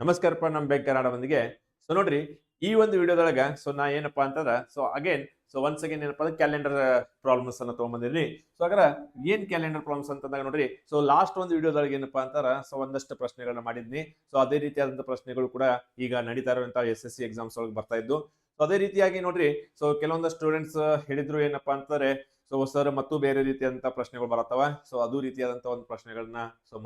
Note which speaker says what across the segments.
Speaker 1: ನಮಸ್ಕಾರಪ್ಪ ನಮ್ಮ ಬ್ಯಾಂಕ್ ಕನ್ನಡ ಬಂದಿಗೆ. ಸೊ ನೋಡ್ರಿ, ಈ ಒಂದು ವಿಡಿಯೋದೊಳಗ ನಾ ಏನಪ್ಪಾ ಅಂತಂದ್ರ ಅಗೇನ್ ಒನ್ಸ್ ಅಗೇನ್ ಏನಪ್ಪಾ ಅಂದ್ರೆ ಕ್ಯಾಲೆಂಡರ್ ಪ್ರಾಬ್ಲಮ್ಸ್ ಅನ್ನ ತಗೊಂಡ್ಬಂದಿನಿ. ಹಾಗಾದ್ರೆ ಏನ್ ಕ್ಯಾಲೆಂಡರ್ ಪ್ರಾಬ್ಲಮ್ಸ್ ಅಂತಂದಾಗ ನೋಡ್ರಿ, ಲಾಸ್ಟ್ ಒಂದು ವಿಡಿಯೋದೊಳಗೆ ಏನಪ್ಪಾ ಅಂತಾರ ಒಂದಷ್ಟು ಪ್ರಶ್ನೆಗಳನ್ನ ಮಾಡಿದ್ನಿ. ಅದೇ ರೀತಿಯಾದಂತಹ ಪ್ರಶ್ನೆಗಳು ಕೂಡ ಈಗ ನಡೀತಾ ಇರುವಂತಹ SSC ಎಕ್ಸಾಮ್ಸ್ ಒಳಗೆ ಬರ್ತಾ ಇದ್ದು. ಅದೇ ರೀತಿಯಾಗಿ ನೋಡ್ರಿ, ಕೆಲವೊಂದು ಸ್ಟೂಡೆಂಟ್ಸ್ ಹೇಳಿದ್ರು ಏನಪ್ಪಾ ಅಂತಾರೆ, ಸರ್ ಮತ್ತು ಬೇರೆ ರೀತಿಯಾದಂತಹ ಪ್ರಶ್ನೆಗಳು ಬರತ್ತವ, ಅದು ರೀತಿಯಾದಂತಹ ಒಂದು ಪ್ರಶ್ನೆಗಳನ್ನ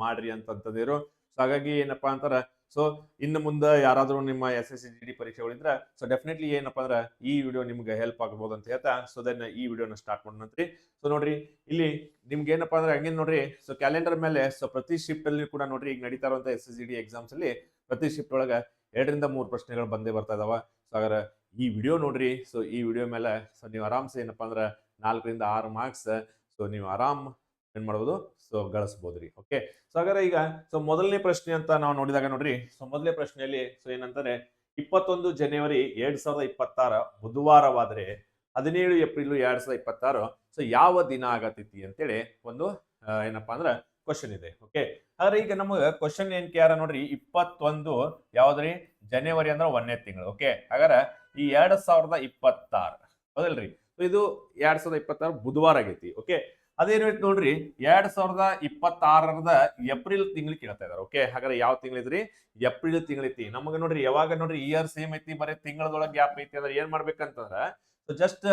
Speaker 1: ಮಾಡ್ರಿ ಅಂತಂದಿರು. ಹಾಗಾಗಿ ಏನಪ್ಪಾ ಅಂತಾರ, ಸೊ ಇನ್ನು ಮುಂದೆ ಯಾರಾದ್ರೂ ನಿಮ್ಮ SSC GD ಪರೀಕ್ಷೆಗಳಿದ್ರೆ ಡೆಫಿನೆಟ್ಲಿ ಏನಪ್ಪಾ ಅಂದ್ರೆ ಈ ವಿಡಿಯೋ ನಿಮ್ಗೆ ಹೆಲ್ಪ್ ಆಗಬಹುದು ಅಂತ ಹೇಳ್ತಾ ದೆನ್ ಈ ವಿಡಿಯೋನ ಸ್ಟಾರ್ಟ್ ಮಾಡೋಣಂತ್ರಿ. ನೋಡ್ರಿ, ಇಲ್ಲಿ ನಿಮ್ಗೆ ಏನಪ್ಪಾ ಅಂದ್ರೆ ಹಂಗೇನ್ ನೋಡ್ರಿ, ಕ್ಯಾಲೆಂಡರ್ ಮೇಲೆ ಪ್ರತಿ ಶಿಫ್ಟ್ ಅಲ್ಲಿ ಕೂಡ ನೋಡ್ರಿ, ಈಗ ನಡೀತಾ ಇರುವಂತ SSC GD ಎಕ್ಸಾಮ್ಸ್ ಅಲ್ಲಿ ಪ್ರತಿ ಶಿಫ್ಟ್ ಒಳಗ 2ರಿಂದ 3 ಪ್ರಶ್ನೆಗಳು ಬಂದೇ ಬರ್ತಾ ಇದಾವ. ಹಾಗಾದ್ರೆ ಈ ವಿಡಿಯೋ ನೋಡ್ರಿ, ಈ ವಿಡಿಯೋ ಮೇಲೆ ನೀವು ಆರಾಮ್ಸೆ ಏನಪ್ಪಾ ಅಂದ್ರೆ 4ರಿಂದ 6 ಮಾರ್ಕ್ಸ್ ನೀವು ಆರಾಮ್ ಏನ್ ಮಾಡಬಹುದು, ಗಳಿಸಬಹುದ್ರಿ. ಓಕೆ, ಹಾಗಾದ್ರೆ ಈಗ ಮೊದಲನೇ ಪ್ರಶ್ನೆ ಅಂತ ನಾವು ನೋಡಿದಾಗ ನೋಡ್ರಿ, ಮೊದಲನೇ ಪ್ರಶ್ನೆಯಲ್ಲಿ ಏನಂತಾರೆ, 21 ಜನವರಿ 2026 ಬುಧವಾರವಾದರೆ 17 ಏಪ್ರಿಲ್ 2026 ಯಾವ ದಿನ ಆಗತೈತಿ ಅಂತೇಳಿ ಒಂದು ಏನಪ್ಪಾ ಅಂದ್ರೆ ಕ್ವಶನ್ ಇದೆ. ಓಕೆ, ಆದ್ರೆ ಈಗ ನಮಗೆ ಕ್ವಶನ್ ಏನ್ ಕೇಳ ನೋಡ್ರಿ, 21 ಯಾವ್ದ್ರಿ, ಜನವರಿ ಅಂದ್ರೆ 1ನೇ ತಿಂಗಳು. ಓಕೆ, ಹಾಗಾದ್ರೆ ಈ 2026 ಹೌದಲ್ರಿ, ಇದು 2026 ಬುಧವಾರ ಆಗೈತಿ. ಓಕೆ, ಅದೇನೈತಿ ನೋಡ್ರಿ, 2026 ಏಪ್ರಿಲ್ ತಿಂಗಳು ಕೇಳ್ತಾ ಇದಾರೆ. ಓಕೆ, ಹಾಗಾದ್ರೆ ಯಾವ ತಿಂಗಳಿದ್ರಿ, ಏಪ್ರಿಲ್ ತಿಂಗಳೈತಿ. ನಮಗೆ ನೋಡ್ರಿ ಯಾವಾಗ ನೋಡ್ರಿ ಇಯರ್ ಸೇಮ್ ಐತಿ, ಬರೀ ತಿಂಗಳದೊಳಗೆ ಗ್ಯಾಪ್ ಐತಿ ಅಂದ್ರೆ ಏನ್ ಮಾಡ್ಬೇಕಂತಂದ್ರ ಜಸ್ಟ್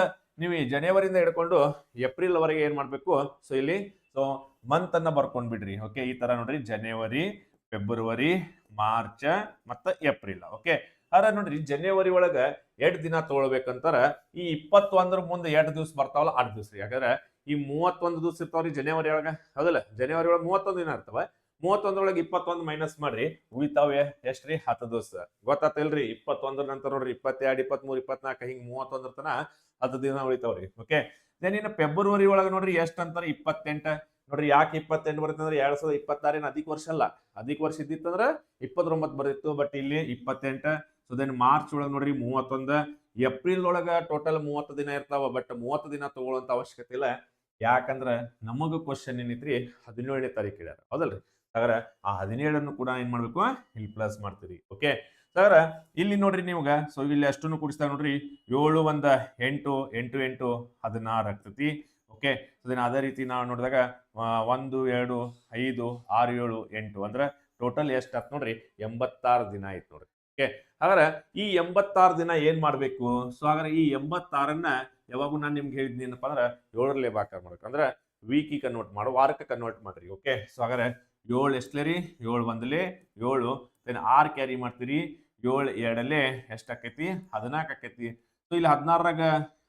Speaker 1: ನೀವು ಈ ಜನವರಿಯಿಂದ ಹಿಡ್ಕೊಂಡು ಏಪ್ರಿಲ್ ವರೆಗೆ ಏನ್ ಮಾಡ್ಬೇಕು, ಇಲ್ಲಿ ಮಂತ್ ಅನ್ನ ಬರ್ಕೊಂಡ್ ಬಿಡ್ರಿ. ಓಕೆ, ಈ ತರ ನೋಡ್ರಿ, ಜನವರಿ, ಫೆಬ್ರವರಿ, ಮಾರ್ಚ್ ಮತ್ತ ಏಪ್ರಿಲ್. ಓಕೆ, ಆದ್ರೆ ನೋಡ್ರಿ ಜನವರಿ ಒಳಗ 2 ದಿನ ತಗೊಳ್ಬೇಕಂತಾರ, ಈ 21 ಮುಂದೆ 2 ದಿವಸ ಬರ್ತಾವಲ್ಲ 8 ದಿವಸ ರೀ. ಯಾಕಂದ್ರೆ ಈ 31 ದಿವಸ ಇರ್ತಾವ್ರಿ ಜನವರಿ ಒಳಗ, ಹೌದಲ್ಲ, ಜನವರಿ ಒಳಗೆ 31 ದಿನ ಇರ್ತವ. 31 21 ಮೈನಸ್ ಮಾಡ್ರಿ, ಉಳಿತಾವೆ ಎಷ್ಟ್ರಿ, 10 ದಿವಸ. ಗೊತ್ತಾತಿಲ್ರಿ, 21 ನಂತರ ನೋಡ್ರಿ 22, 23, 24 ಹಿಂಗ್ 31 ತನ 10 ದಿನ ಉಳಿತಾವ್ರಿ. ಓಕೆ, ದೆನ್ ಇನ್ನು ಫೆಬ್ರವರಿ ಒಳಗ ನೋಡ್ರಿ ಎಷ್ಟ್ ಅಂತಾರ, 28. ನೋಡ್ರಿ ಯಾಕೆ 28 ಬರುತ್ತೆ ಅಂದ್ರೆ 2026 ಅಧಿಕ ವರ್ಷ ಅಲ್ಲ, ಅಧಿಕ ವರ್ಷ ಇದ್ದಿತ್ತಂದ್ರ 29 ಬರೀತ್ತು, ಬಟ್ ಇಲ್ಲಿ 28. ದೆನ್ ಮಾರ್ಚ್ ಒಳಗ ನೋಡ್ರಿ 31. ಏಪ್ರಿಲ್ ಒಳಗ ಟೋಟಲ್ 30 ದಿನ ಇರ್ತಾವ, ಬಟ್ 30 ದಿನ ತಗೊಳ್ಳೋಂತ ಅವಶ್ಯಕತೆ ಇಲ್ಲ. ಯಾಕಂದ್ರ ನಮಗ ಕ್ವಶನ್ ಏನೈತ್ರಿ 17ನೇ ತಾರೀಕು ಹೇಳ್ಯಾರ, ಹೌದಲ್ರಿ. ಹಾಗಾದ್ರೆ ಆ 17 ಕೂಡ ಏನ್ ಮಾಡ್ಬೇಕು, ಇಲ್ಲಿ ಪ್ಲಸ್ ಮಾಡ್ತೀರಿ. ಓಕೆ, ಹಾಗಾದ್ರೆ ಇಲ್ಲಿ ನೋಡ್ರಿ ನಿಮ್ಗ ಇಲ್ಲಿ ಅಷ್ಟನ್ನು ಕೂಡಿಸ್ತಾ ನೋಡ್ರಿ, 7 1 8 8 8 16 ಆಗ್ತತಿ. ಓಕೆ, ಅದೇ ರೀತಿ ನಾವು ನೋಡಿದಾಗ 1 2 5 6 7 8 ಅಂದ್ರೆ ಟೋಟಲ್ ಎಷ್ಟ್ ಆತ್ ನೋಡ್ರಿ, 86 ದಿನ ಆಯ್ತು ನೋಡ್ರಿ. ಓಕೆ, ಹಾಗಾದ್ರೆ ಈ 86 ದಿನ ಏನ್ ಮಾಡ್ಬೇಕು, ಹಾಗಾದ್ರೆ ಈ 86ನ್ನ ಯಾವಾಗೂ ನಾನು ನಿಮ್ಗೆ ಹೇಳಿದ್ನಿ ಏನಪ್ಪಾ ಅಂದ್ರೆ 7ರಲ್ಲಿ ಭಾಗ ಮಾಡ್ಬೇಕು, ಅಂದ್ರೆ ವೀಕಿ ಕನ್ವರ್ಟ್ ಮಾಡು, ವಾರಕ್ಕೆ ಕನ್ವರ್ಟ್ ಮಾಡ್ರಿ. ಓಕೆ, ಹಾಗಾದ್ರೆ 7 ಎಷ್ಟಲೇ ರೀ, 7 1 7, ದೆನ್ 6 ಕ್ಯಾರಿ ಮಾಡ್ತೀರಿ, 7 2 ಎಷ್ಟಾಕೈತಿ, 14 ಆಕೈತಿ. ಇಲ್ಲಿ 16ರಾಗ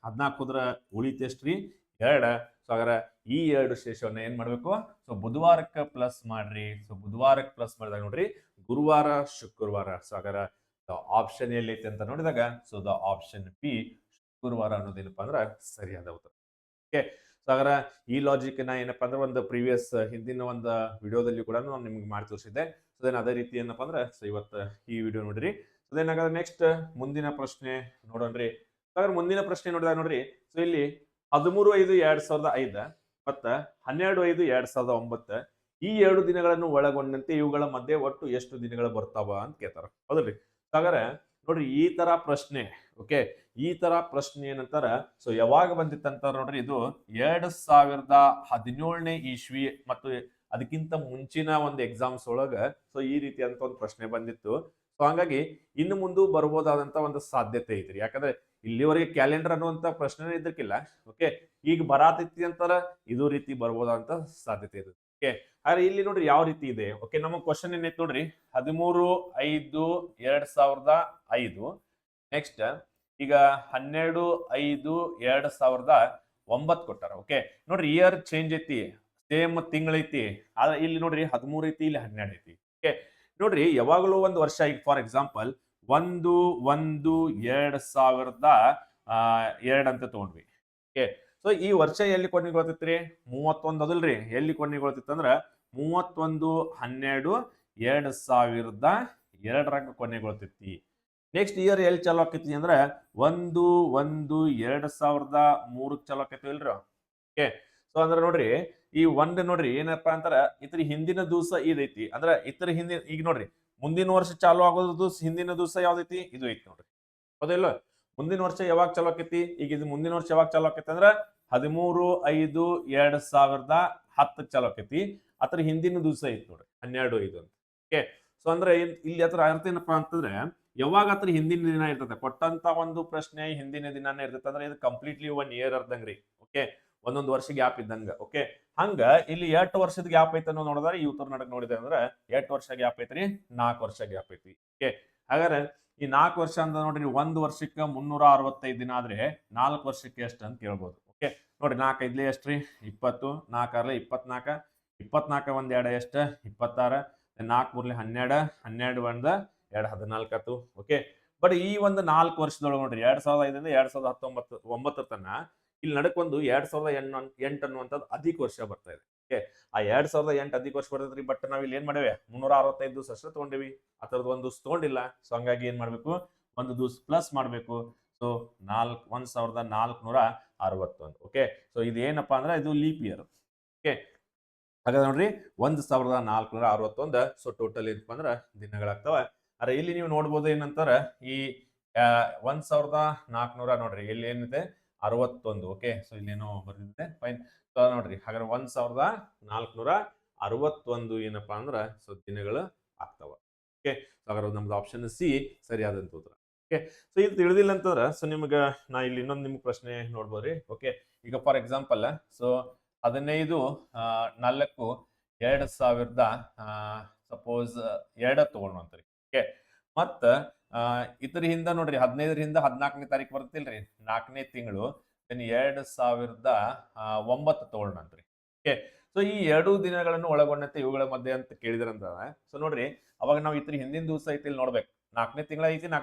Speaker 1: 14 ಹೋದ್ರ ಉಳಿತ ಎಷ್ಟ್ರಿ, 2. ಹಾಗಾದ್ರೆ ಈ 2 ಶೇಷವನ್ನ ಏನ್ ಮಾಡ್ಬೇಕು, ಬುಧವಾರಕ್ಕೆ ಪ್ಲಸ್ ಮಾಡ್ರಿ. ಬುಧವಾರಕ್ಕೆ ಪ್ಲಸ್ ಮಾಡಿದಾಗ ನೋಡ್ರಿ, ಗುರುವಾರ ಶುಕ್ರವಾರ. ಹಾಗಾದ್ರೆ ಆಪ್ಷನ್ ಎಲ್ಲೈತಿ ಅಂತ ನೋಡಿದಾಗ ದ ಆಪ್ಷನ್ ಬಿ ಶುಕ್ರವಾರ ಅನ್ನೋದೇನಪ್ಪಾ ಅಂದ್ರೆ ಸರಿಯಾದ ಉತ್ತರ. ಓಕೆ, ಹಾಗಾದ್ರೆ ಈ ಲಾಜಿಕ್ ನ ಏನಪ್ಪಾ ಅಂದ್ರೆ ಒಂದು ಪ್ರೀವಿಯಸ್ ಹಿಂದಿನ ಒಂದು ವಿಡಿಯೋದಲ್ಲಿ ಕೂಡ ನಾನು ನಿಮ್ಗೆ ಮಾಡಿ ತೋರಿಸಿದ್ದೆ. ಅದೇ ರೀತಿ ಏನಪ್ಪಾ ಅಂದ್ರೆ ಇವತ್ತು ಈ ವಿಡಿಯೋ ನೋಡ್ರಿ. ಹಾಗಾದ್ರೆ ನೆಕ್ಸ್ಟ್ ಮುಂದಿನ ಪ್ರಶ್ನೆ ನೋಡೋಣ್ರಿ. ಹಾಗಾದ್ರೆ ಮುಂದಿನ ಪ್ರಶ್ನೆ ನೋಡಿದಾಗ ನೋಡ್ರಿ, ಇಲ್ಲಿ 13/5/2005 ಮತ್ತ 12/5/2009 ಈ 2 ದಿನಗಳನ್ನು ಒಳಗೊಂಡಂತೆ ಇವುಗಳ ಮಧ್ಯೆ ಒಟ್ಟು ಎಷ್ಟು ದಿನಗಳು ಬರ್ತಾವ ಅಂತ ಕೇಳ್ತಾರ, ಹೌದಲ್ರಿ. ಹಾಗಾದ್ರೆ ನೋಡ್ರಿ ಈ ತರ ಪ್ರಶ್ನೆ, ಓಕೆ, ಈ ತರ ಪ್ರಶ್ನೆ ಏನಂತಾರ, ಯಾವಾಗ ಬಂದಿತ್ತಂತಾರ ನೋಡ್ರಿ, ಇದು 2017ನೇ ಇಸ್ವಿ ಮತ್ತು ಅದಕ್ಕಿಂತ ಮುಂಚಿನ ಒಂದು ಎಕ್ಸಾಮ್ಸ್ ಒಳಗ ಈ ರೀತಿಯಾದಂತ ಒಂದು ಪ್ರಶ್ನೆ ಬಂದಿತ್ತು. ಹಾಗಾಗಿ ಇನ್ನು ಮುಂದೆ ಬರ್ಬೋದಾದಂತ ಒಂದು ಸಾಧ್ಯತೆ ಐತ್ರಿ. ಯಾಕಂದ್ರೆ ಇಲ್ಲಿವರೆಗೆ ಕ್ಯಾಲೆಂಡರ್ ಅನ್ನುವಂತ ಪ್ರಶ್ನೆ ಇದ್ದಕ್ಕಿಲ್ಲ. ಓಕೆ, ಈಗ ಬರಾತೈತಿ ಅಂತಾರ ಇದು ರೀತಿ ಬರ್ಬೋದಂತ ಸಾಧ್ಯತೆ ಇದೆ. ಓಕೆ, ಆದ್ರೆ ಇಲ್ಲಿ ನೋಡ್ರಿ ಯಾವ ರೀತಿ ಇದೆ. ಓಕೆ, ನಮ್ಮ ಕ್ವಶನ್ ಏನೈತಿ ನೋಡ್ರಿ, 13/5/2005. ನೆಕ್ಸ್ಟ್ ಈಗ 12/5/2009 ಕೊಟ್ಟಾರ. ಓಕೆ, ನೋಡ್ರಿ ಇಯರ್ ಚೇಂಜ್ ಐತಿ, ಸೇಮ್ ತಿಂಗಳೈತಿ, ಆದ್ರೆ ಇಲ್ಲಿ ನೋಡ್ರಿ 13 ಐತಿ, ಇಲ್ಲಿ 12 ಐತಿ. ಓಕೆ, ನೋಡ್ರಿ ಯಾವಾಗಲೂ ಒಂದು ವರ್ಷ, ಈಗ ಫಾರ್ ಎಕ್ಸಾಂಪಲ್ 1/1/2002 ಅಂತ ತಗೊಂಡ್ವಿ. ಓಕೆ, ಈ ವರ್ಷ ಎಲ್ಲಿ ಕೊನೆಗೊಳ್ತೈತ್ರಿ, 31 ಅದಲ್ರಿ, ಎಲ್ಲಿ ಕೊನೆಗೊಳ್ತೈತಿ ಅಂದ್ರ 31/12/2002 ಕೊನೆಗೊಳ್ತೈತಿ. ನೆಕ್ಸ್ಟ್ ಇಯರ್ ಎಲ್ಲಿ ಚಾಲು ಆಕೈತಿ ಅಂದ್ರ 1/1/2003 ಚಾಲು ಆಕೈತಿ ಇಲ್ರಿ. ಓಕೆ, ಅಂದ್ರೆ ನೋಡ್ರಿ ಈ ಒಂದ್ ನೋಡ್ರಿ ಏನಪ್ಪಾ ಅಂತಾರ ಇತರ ಹಿಂದಿನ ದಿವಸ ಇದೈತಿ ಅಂದ್ರ ಇತರ ಹಿಂದಿನ ಈಗ ನೋಡ್ರಿ ಮುಂದಿನ ವರ್ಷ ಚಾಲು ಆಗೋದು ಹಿಂದಿನ ದಿವಸ ಯಾವ್ದೈತಿ ಇದು ಐತಿ ನೋಡ್ರಿ ಹೌದಿಲ್ಲ ಮುಂದಿನ ವರ್ಷ ಯಾವಾಗ ಚಾಲು ಆಕೈತಿ ಈಗ ಇದು ಮುಂದಿನ ವರ್ಷ ಯಾವಾಗ ಚಾಲು ಆಕೈತಿ ಅಂದ್ರ 13/5/2010 ಚಾಲು ಆಕೈತಿ ಅದ್ರ ಹಿಂದಿನ ದಿವಸ ಐತಿ ನೋಡ್ರಿ 12/5 ಅಂತ ಓಕೆ ಸೊ ಅಂದ್ರೆ ಇಲ್ಲಿ ಅದ್ರ ಅರ್ಥ ಏನಪ್ಪಾ ಅಂತಂದ್ರೆ ಯಾವಾಗ ಅದ್ರ ಹಿಂದಿನ ದಿನ ಇರ್ತದೆ ಕೊಟ್ಟಂತ ಒಂದು ಪ್ರಶ್ನೆ ಹಿಂದಿನ ದಿನಾನೇ ಇರ್ತದೆ ಅಂದ್ರೆ ಇದು ಕಂಪ್ಲೀಟ್ಲಿ 1 ಇಯರ್ ಅರ್ಧಂಗ್ರಿ ಓಕೆ ಒಂದೊಂದು ವರ್ಷ ಗ್ಯಾಪ್ ಇದ್ದಂಗ ಓಕೆ ಹಂಗ ಇಲ್ಲಿ 8 ವರ್ಷದ ಗ್ಯಾಪ್ ಐತೆ ಅನ್ನೋ ನೋಡಿದ್ರೆ ಈ ಉತ್ತರ ನಾಟಕ ನೋಡಿದೆ ಅಂದ್ರೆ 8 ವರ್ಷ ಗ್ಯಾಪ್ ಐತ್ರಿ 4 ವರ್ಷ ಗ್ಯಾಪ್ ಐತಿ ಓಕೆ ಹಾಗಾದ್ರೆ ಈ 4 ವರ್ಷ ಅಂತ ನೋಡ್ರಿ 1 ವರ್ಷಕ್ಕೆ 365 ದಿನ ಆದ್ರೆ 4 ವರ್ಷಕ್ಕೆ ಎಷ್ಟು ಅಂತ ಕೇಳ್ಬೋದು ಓಕೆ ನೋಡ್ರಿ 4 ಐದ್ಲಿ ಎಷ್ಟ್ರಿ 20 4 ಆರ್ಲೆ 24 24 ಒಂದ್ 2 ಎಷ್ಟು 26 4 ಮೂರ್ಲೆ 12 12 ಒಂದ 2 14 ಆತು ಓಕೆ ಬಟ್ ಈ ಒಂದು 4 ವರ್ಷದೊಳಗೆ ನೋಡ್ರಿ 2005 2019 ತನ ಇಲ್ಲಿ ನಡಕ್ ಒಂದು 2008 ಅನ್ನುವಂಥದ್ದು ಅಧಿಕ ವರ್ಷ ಬರ್ತಾ ಇದೆ ಓಕೆ ಆ 2008 ಅಧಿಕ ವರ್ಷ ಬರ್ತೈತ್ರಿ ಬಟ್ ನಾವ್ ಇಲ್ಲಿ ಏನ್ ಮಾಡೇವೆ 365 ದಿವಸ ಅಷ್ಟೇ ತಗೊಂಡೇವಿ ಆ ತರದ್ ಒಂದು ದಿವಸ ತಗೊಂಡಿಲ್ಲ ಸೊ ಹಂಗಾಗಿ ಏನ್ ಮಾಡ್ಬೇಕು ಒಂದು ದಿವಸ ಪ್ಲಸ್ ಮಾಡ್ಬೇಕು ಸೊ 1461 ಓಕೆ ಸೊ ಇದೇನಪ್ಪಾ ಅಂದ್ರೆ ಇದು ಲೀಪ್ ಇಯರ್ ಓಕೆ ಹಾಗಾದ್ರೆ ನೋಡ್ರಿ 1461 ಸೊ ಟೋಟಲ್ ಏನಪ್ಪಾ ಅಂದ್ರ ದಿನಗಳಾಗ್ತಾವ ಅರೆ ಇಲ್ಲಿ ನೀವು ನೋಡ್ಬೋದು ಏನಂತಾರ ಈ 1400 ನೋಡ್ರಿ ಇಲ್ಲಿ ಏನಿದೆ 61 ಓಕೆ ಸೊ ಇಲ್ಲೇನೋ ಬರ್ದಿದೆ ಫೈನ್ ಸೊ ನೋಡ್ರಿ ಹಾಗಾದ್ರೆ 1461 ಏನಪ್ಪಾ ಅಂದ್ರ ಸೊ ದಿನಗಳು ಆಗ್ತಾವ ಓಕೆ ಹಾಗಾದ್ರೆ ನಮ್ದು ಆಪ್ಷನ್ ಸಿ ಸರಿಯಾದಂತ ಉತ್ತರ ಓಕೆ ಸೊ ಇದು ತಿಳಿದಿಲ್ಲ ಅಂತಂದ್ರ ಸೊ ನಿಮ್ಗ ನಾ ಇಲ್ಲಿ ಇನ್ನೊಂದು ನಿಮ್ಗೆ ಪ್ರಶ್ನೆ ನೋಡ್ಬೋದ್ರಿ ಓಕೆ ಈಗ ಫಾರ್ ಎಕ್ಸಾಂಪಲ್ ಸೊ 15/4/2000 ಸಪೋಸ್ 2 ತಗೊಳ್ಳೋಣ ಅಂತ್ರಿ ಓಕೆ ಮತ್ತ ಇದ್ರ ಹಿಂದ ನೋಡ್ರಿ 15ರಿಂದ 14ನೇ ತಾರೀಕು ಬರ್ತೈತಿಲ್ರಿ 4ನೇ ತಿಂಗಳು 2009 ತಗೊಳ್ಳೋಣಂತ್ರಿ ಓಕೆ ಸೊ ಈ 2 ದಿನಗಳನ್ನು ಒಳಗೊಂಡಂತೆ ಇವುಗಳ ಮಧ್ಯೆ ಅಂತ ಕೇಳಿದ್ರಂತ ಸೊ ನೋಡ್ರಿ ಅವಾಗ ನಾವು ಇದ್ರ ಹಿಂದಿನ ದಿವಸ ಐತಿ ಇಲ್ಲಿ ನೋಡ್ಬೇಕು 4ನೇ ತಿಂಗಳ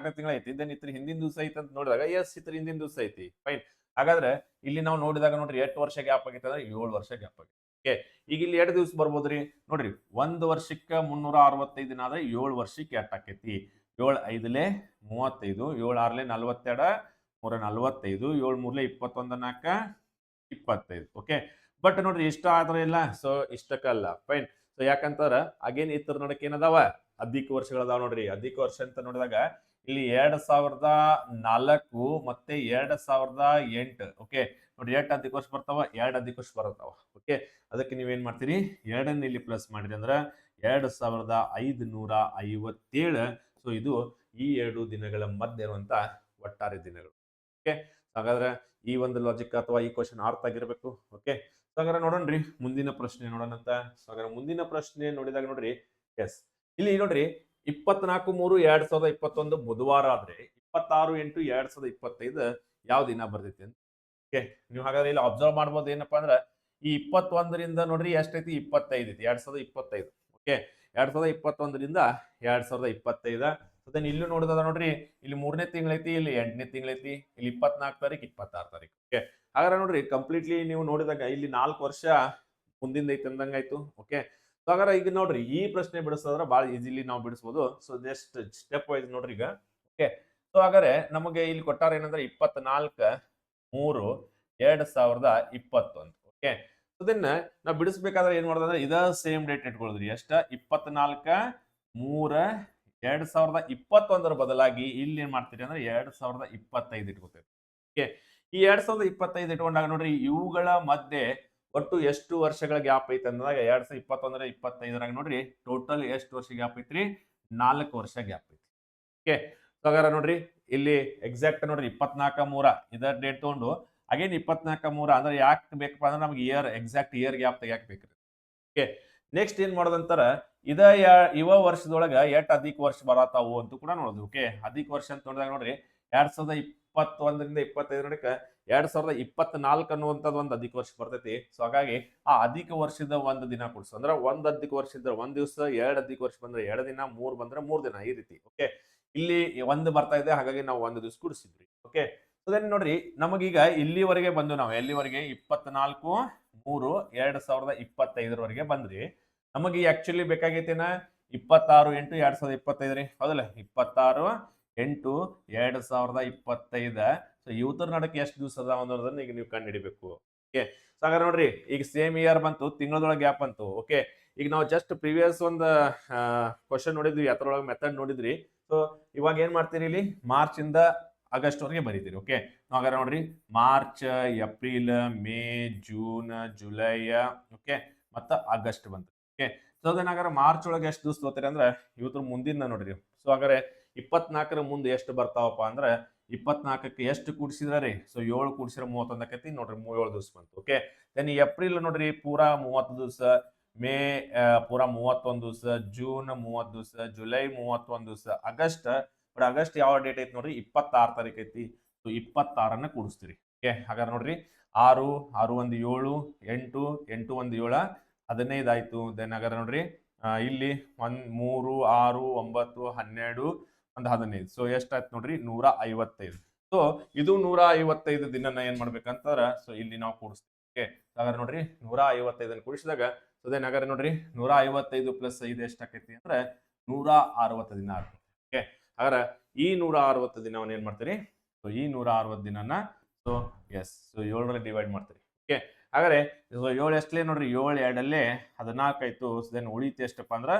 Speaker 1: ಐತಿ ದೆನ್ ಇದ್ರ ಹಿಂದಿನ ದಿವಸ ಐತಿ ಅಂತ ನೋಡಿದಾಗ ಎಸ್ ಇದ್ರ ಹಿಂದಿನ ದಿವಸ ಐತಿ ಫೈನ್ ಹಾಗಾದ್ರೆ ಇಲ್ಲಿ ನಾವು ನೋಡಿದಾಗ ನೋಡ್ರಿ 8 ವರ್ಷ ಗ್ಯಾಪ್ ಆಗೈತೆ ಅಂದ್ರೆ 7 ವರ್ಷ ಗ್ಯಾಪ್ ಆಗೈತೆ ಓಕೆ ಈಗ ಇಲ್ಲಿ 2 ದಿವಸ ಬರ್ಬೋದ್ರಿ ನೋಡ್ರಿ 1 ವರ್ಷಕ್ಕೆ 365 ದಿನ ಆದ್ರೆ 7 ವರ್ಷಕ್ಕೆ ಎಷ್ಟ್ ಆಕೈತಿ 7 5ಲೆ 35 7 6ಲೆ 42 3 45 7 3ಲೆ 21 4 25 ಓಕೆ ಬಟ್ ನೋಡ್ರಿ ಇಷ್ಟ ಆದ್ರೆ ಇಲ್ಲ ಸೊ ಇಷ್ಟಕ್ಕಲ್ಲ ಫೈನ್ ಸೊ ಯಾಕಂತಾರ ಅಗೇನ್ ಇತರ ನಡಕ್ ಏನದಾವ ಅಧಿಕ ವರ್ಷಗಳದಾವ ನೋಡ್ರಿ ಅಧಿಕ ವರ್ಷ ಅಂತ ನೋಡಿದಾಗ ಇಲ್ಲಿ 2004 ಮತ್ತೆ 2008 ಓಕೆ ನೋಡಿ 8 ಅಧಿಕ ವರ್ಷ ಬರ್ತಾವ 2 ಅಧಿಕ ವರ್ಷ ಬರ್ತಾವ ಓಕೆ ಅದಕ್ಕೆ ನೀವೇನ್ ಮಾಡ್ತೀರಿ 2 ಇಲ್ಲಿ ಪ್ಲಸ್ ಮಾಡಿರಿ ಅಂದ್ರ 2557 ಸೊ ಇದು ಈ 2 ದಿನಗಳ ಮಧ್ಯೆ ಇರುವಂತ ಒಟ್ಟಾರೆ ದಿನಗಳು ಓಕೆ ಹಾಗಾದ್ರೆ ಈ ಒಂದು ಲಾಜಿಕ್ ಅಥವಾ ಈ ಕ್ವಶನ್ ಅರ್ಥ ಆಗಿರ್ಬೇಕು ಓಕೆ ಹಾಗಾದ್ರೆ ನೋಡೋಣ್ರಿ ಮುಂದಿನ ಪ್ರಶ್ನೆ ನೋಡೋಣಂತ ಹಾಗಾದ್ರೆ ಮುಂದಿನ ಪ್ರಶ್ನೆ ನೋಡಿದಾಗ ನೋಡ್ರಿ ಎಸ್ ಇಲ್ಲಿ ನೋಡ್ರಿ 24/3/2021 ಬುಧವಾರ ಆದ್ರೆ 26/8/2025 ಯಾವ ದಿನ ಬರ್ತೈತಿ ಅಂತ ಓಕೆ ನೀವು ಹಾಗಾದ್ರೆ ಇಲ್ಲಿ ಅಬ್ಸರ್ವ್ ಮಾಡ್ಬೋದು ಏನಪ್ಪಾ ಅಂದ್ರೆ ಈ 21ರಿಂದ ನೋಡ್ರಿ ಎಷ್ಟೈತಿ 25 ಐತಿ 2025 ಓಕೆ 2021ರಿಂದ 2025 ದೆನ್ ಇಲ್ಲೂ ನೋಡಿದ ನೋಡ್ರಿ ಇಲ್ಲಿ 3ನೇ ತಿಂಗಳೈತಿ ಇಲ್ಲಿ 8ನೇ ತಿಂಗಳೈತಿ ಇಲ್ಲಿ 24 ತಾರೀಕು 26 ತಾರೀಕು ಓಕೆ ಹಾಗಾದ್ರೆ ನೋಡ್ರಿ ಕಂಪ್ಲೀಟ್ಲಿ ನೀವು ನೋಡಿದಾಗ ಇಲ್ಲಿ 4 ವರ್ಷ ಮುಂದಿಂದ ಐತಿ ಅಂದಂಗಾಯ್ತು ಓಕೆ ಸೊ ಹಾಗಾದ್ರೆ ಈಗ ನೋಡ್ರಿ ಈ ಪ್ರಶ್ನೆ ಬಿಡಿಸೋದ್ರ ಬಹಳ ಈಸಿಲಿ ನಾವು ಬಿಡಿಸಬಹುದು ಸೊ ಜಸ್ಟ್ ಸ್ಟೆಪ್ ವೈಸ್ ನೋಡ್ರಿ ಈಗ ಓಕೆ ಸೊ ಹಾಗಾದ್ರೆ ನಮಗೆ ಇಲ್ಲಿ ಕೊಟ್ಟಾರ ಏನಂದ್ರೆ 24/3/2021 ಓಕೆ ಸೊ ದೆನ್ ನಾವು ಬಿಡಿಸ್ಬೇಕಾದ್ರೆ ಏನ್ ಮಾಡೋದಂದ್ರೆ ಇದ ಸೇಮ್ ಡೇಟ್ ಇಟ್ಕೊಳ್ಳೋದ್ರಿ ಎಷ್ಟ 24/3/2021 ಬದಲಾಗಿ ಇಲ್ಲಿ ಏನ್ ಮಾಡ್ತೀರಿ ಅಂದ್ರೆ 2025 ಇಟ್ಕೋತೀವಿ ಓಕೆ ಈ 2025 ಇಟ್ಕೊಂಡಾಗ ನೋಡ್ರಿ ಇವುಗಳ ಮಧ್ಯೆ ಒಟ್ಟು ಎಷ್ಟು ವರ್ಷಗಳ ಗ್ಯಾಪ್ ಐತೆ ಅಂದಾಗ 2021-25 ನೋಡ್ರಿ ಟೋಟಲ್ ಎಷ್ಟು ವರ್ಷ ಗ್ಯಾಪ್ ಐತ್ರಿ 4 ವರ್ಷ ಗ್ಯಾಪ್ ಐತಿ ಓಕೆ ಹಾಗಾದ್ರೆ ನೋಡ್ರಿ ಇಲ್ಲಿ ಎಕ್ಸಾಕ್ಟ್ ನೋಡ್ರಿ 24/3 ಇದರ ಡೇಟ್ ತಗೊಂಡು ಅಗೇನ್ 24/3 ಅಂದ್ರೆ ಯಾಕೆ ಬೇಕಪ್ಪ ಅಂದ್ರೆ ನಮ್ಗೆ ಇಯರ್ ಎಕ್ಸಾಕ್ಟ್ ಇಯರ್ ಗ್ಯಾಪ್ ತೆಗಿಯಾಕ ಬೇಕ್ರಿ ಓಕೆ ನೆಕ್ಸ್ಟ್ ಏನ್ ಮಾಡೋದಂತಾರ ಇವ ವರ್ಷದೊಳಗ ಎಷ್ಟ್ ಅಧಿಕ ವರ್ಷ ಬರತಾವು ಅಂತ ಕೂಡ ನೋಡೋದು ಓಕೆ ಅಧಿಕ ವರ್ಷ ಅಂತ ನೋಡಿದಾಗ ನೋಡ್ರಿ 2021ರಿಂದ 25 ನೋಡಕ 2024 ಅನ್ನುವಂಥದ್ದು ಒಂದು ಅಧಿಕ ವರ್ಷ ಬರ್ತೈತಿ ಸೊ ಹಾಗಾಗಿ ಆ ಅಧಿಕ ವರ್ಷದ ಒಂದು ದಿನ ಕೊಡ್ಸು ಅಂದ್ರೆ ಒಂದ್ ಅಧಿಕ ವರ್ಷ ಇದ್ರೆ ಒಂದ್ ದಿವಸ 2 ಅಧಿಕ ವರ್ಷ ಬಂದ್ರೆ 2 ದಿನ 3 ಬಂದ್ರೆ 3 ದಿನ ಈ ರೀತಿ ಓಕೆ ಇಲ್ಲಿ ಒಂದು ಬರ್ತಾ ಇದೆ ಹಾಗಾಗಿ ನಾವು ಒಂದು ದಿವಸ ಕೂಡಿಸಿದ್ವಿ ಓಕೆ ಸೊ ದೆನ್ ನೋಡ್ರಿ ನಮಗೀಗ ಇಲ್ಲಿವರೆಗೆ ಬಂದು ನಾವು ಎಲ್ಲಿವರೆಗೆ 24/3/2025 ಬಂದ್ರಿ ನಮಗೆ ಆಕ್ಚುಲಿ ಬೇಕಾಗೈತೇನ 26/8/2025 ರೀ ಹೌದಲ್ಲ 26/8/2025 ಸೊ ಇವತ್ತರ ನಡಕ್ಕೆ ಎಷ್ಟು ದಿವಸ ಅದಾವ ಅನ್ನೋದನ್ನ ಈಗ ನೀವು ಕಂಡು ಹಿಡಿಬೇಕು ಓಕೆ, ಸೊ ಹಾಗಾದ್ರೆ ನೋಡ್ರಿ ಈಗ ಸೇಮ್ ಇಯರ್ ಬಂತು, ತಿಂಗಳದೊಳಗೆ ಗ್ಯಾಪ್ ಬಂತು. ಓಕೆ, ಈಗ ನಾವು ಜಸ್ಟ್ ಪ್ರಿವಿಯಸ್ ಒಂದು ಕ್ವಶನ್ ನೋಡಿದ್ವಿ, ಅದರೊಳಗೆ ಮೆಥಡ್ ನೋಡಿದ್ರಿ. ಸೊ ಇವಾಗ ಏನ್ ಮಾಡ್ತೀರಿ, ಇಲ್ಲಿ ಮಾರ್ಚ್ ಇಂದ ಆಗಸ್ಟ್ ವರೆಗೆ ಬರೀತೀರಿ. ಓಕೆ, ಹಾಗಾದ್ರೆ ನೋಡ್ರಿ March, April, May, June, July, okay ಮತ್ತ ಆಗಸ್ಟ್ ಬಂತು. ಓಕೆ, ಸೊ ಅದೇನಾಗಾರ ಮಾರ್ಚ್ ಒಳಗೆ ಎಷ್ಟು ದಿವಸ ತಗೋತೀರಿ ಅಂದ್ರೆ ಇವತ್ತು ಮುಂದಿನ ನೋಡ್ರಿ. ಸೊ ಹಾಗಾದ್ರೆ 24ರ ಮುಂದೆ ಎಷ್ಟು ಬರ್ತಾವಪ್ಪ ಅಂದ್ರೆ 24ಕ್ಕೆ ಎಷ್ಟು ಕೂಡಿಸಿದ್ರೆ ರೀ, ಸೊ 7 ಕೂಡಿಸಿದ್ರೆ 31 ಆಕೈತಿ ನೋಡ್ರಿ, 7 ದಿವಸ ಬಂತು. ಓಕೆ, ದೆನ್ ಏಪ್ರಿಲ್ ನೋಡ್ರಿ ಪೂರಾ 30 ದಿವಸ, ಮೇ ಪೂರಾ 31 ದಿವಸ, ಜೂನ್ 30 ದಿವಸ, ಜುಲೈ 31 ದಿವಸ, ಆಗಸ್ಟ್ ಆಗಸ್ಟ್ ಯಾವ ಡೇಟ್ ಐತಿ ನೋಡ್ರಿ 26 ತಾರೀಕು ಐತಿ. ಸೊ 26ಅನ್ನ ಕೂಡಿಸ್ತೀರಿ. ಓಕೆ, ಹಾಗಾದ್ರೆ ನೋಡ್ರಿ 6 6 1 7 8 8 1 7 15 ಆಯ್ತು. ದೆನ್ ಹಾಗಾದ್ರೆ ನೋಡ್ರಿ ಇಲ್ಲಿ 1 3 6 9 12 ಒಂದು 15, ಸೊ ಎಷ್ಟಾಯ್ತು ನೋಡ್ರಿ 155. ಸೊ ಇದು 155 ದಿನನ ಏನ್ ಮಾಡ್ಬೇಕಂತಾರ, ಸೊ ಇಲ್ಲಿ ನಾವು ಕೂಡಿಸ್ತೀವಿ. ಓಕೆ, ಹಾಗಾದ್ರೆ ನೋಡ್ರಿ 155 ಕೂಡಿಸಿದಾಗ ಸೊ ದೆನ್ ಹಾಗಾದ್ರೆ ನೋಡ್ರಿ 155 ಪ್ಲಸ್ 5 ಎಷ್ಟಾಕೈತಿ ಅಂದ್ರೆ 160 ದಿನ ಆಗ್ತದೆ. ಓಕೆ, ಹಾಗಾದ್ರೆ ಈ 160 ದಿನವನ್ನ ಏನ್ ಮಾಡ್ತೀರಿ, ಸೊ ಈ 160 ದಿನನ ಸೊ ಎಸ್ ಸೊ 7ರಲ್ಲಿ ಡಿವೈಡ್ ಮಾಡ್ತೀರಿ. ಓಕೆ, ಹಾಗಾದ್ರೆ 7 ಎಷ್ಟಲೇ ನೋಡ್ರಿ 7 2 14 ಆಯ್ತು. ದೆನ್ ಉಳಿತು ಎಷ್ಟಪ್ಪ ಅಂದ್ರ